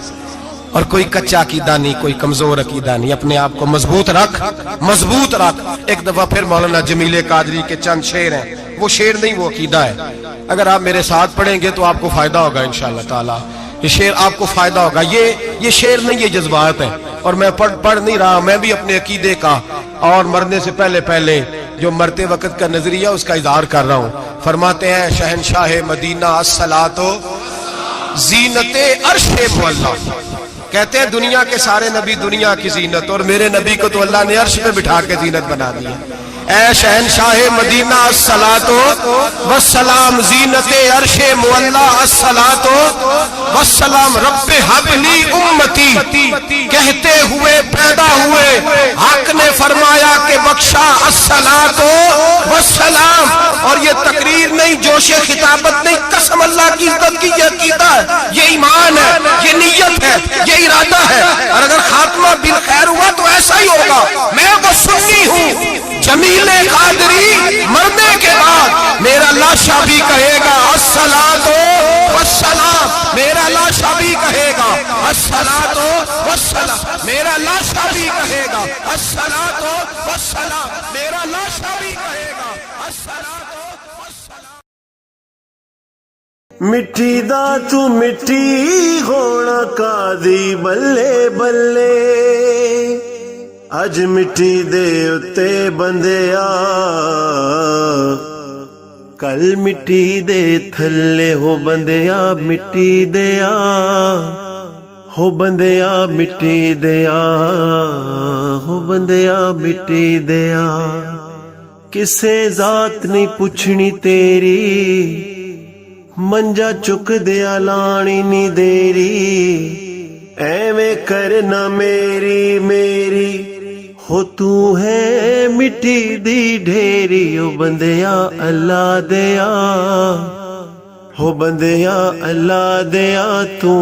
اور کوئی کچا عقیدہ نہیں، کوئی کمزور عقیدہ نہیں، اپنے آپ کو مضبوط رکھ، مضبوط رکھ۔ ایک دفعہ پھر مولانا جمیل قادری کے چند شعر ہیں، وہ شعر نہیں وہ عقیدہ ہے، اگر آپ میرے ساتھ پڑھیں گے تو آپ کو فائدہ ہوگا انشاءاللہ تعالی، یہ شعر آپ کو فائدہ ہوگا۔ یہ شعر نہیں، یہ جذبات ہیں، اور میں پڑھ نہیں رہا، میں بھی اپنے عقیدے کا اور مرنے سے پہلے جو مرتے وقت کا نظریہ اس کا اظہار کر رہا ہوں۔ فرماتے ہیں شہنشاہ مدینہ الصلاۃ زینت عرش مولا، کہتے ہیں دنیا کے سارے نبی دنیا کی زینت، اور میرے نبی کو تو اللہ نے عرش پہ بٹھا کے زینت بنا دیا۔ اے شہنشاہ مدینہ الصلاۃ والسلام، زینت عرش مولا الصلاۃ والسلام، رب حب لی امتی کہتے ہوئے پیدا ہوئے، حق نے فرمایا کہ بخشا الصلاۃ والسلام۔ اور یہ تقریر نہیں، جوش خطابت نہیں، قسم اللہ کی عزت کی، یہ عقیدہ ہے، یہ ایمان ہے، یہ نیت ہے، یہ ارادہ ہے۔ اور اگر خاتمہ بالخیر ہوا تو ایسا ہی ہوگا۔ میں وہ سنی ہوں، جمیل قادری مرنے کے بعد میرا لاشا بھی کہے گا الصلاۃ والسلام، میرا لاشا بھی کہے گا الصلاۃ والسلام، میرا لاشا بھی کہے گا الصلاۃ والسلام، میرا لاشا بھی کہے گا الصلاۃ والسلام۔ مٹی دا تو مٹی ہونا قاضی بلے بلے، اج مٹی دے اتے بندیا، کل مٹی دے تھلے ہو بندیا، مٹی دیا ہو بندیا، مٹی دیا ہو بندیا، مٹی دیا۔ کسے ذات نہیں پوچھنی تیری، منجا چک دیا لانی نی دیری، ایویں کرنا میری میری، ہو تو ہے مٹی دی ڈھیری، او بندیا اللہ دیا، ہو بندیا اللہ دیا، تو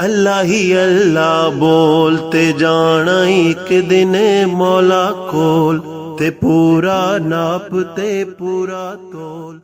اللہ ہی اللہ بولتے جانا، ایک دن مولا کول تے پورا ناپ تے پورا تول۔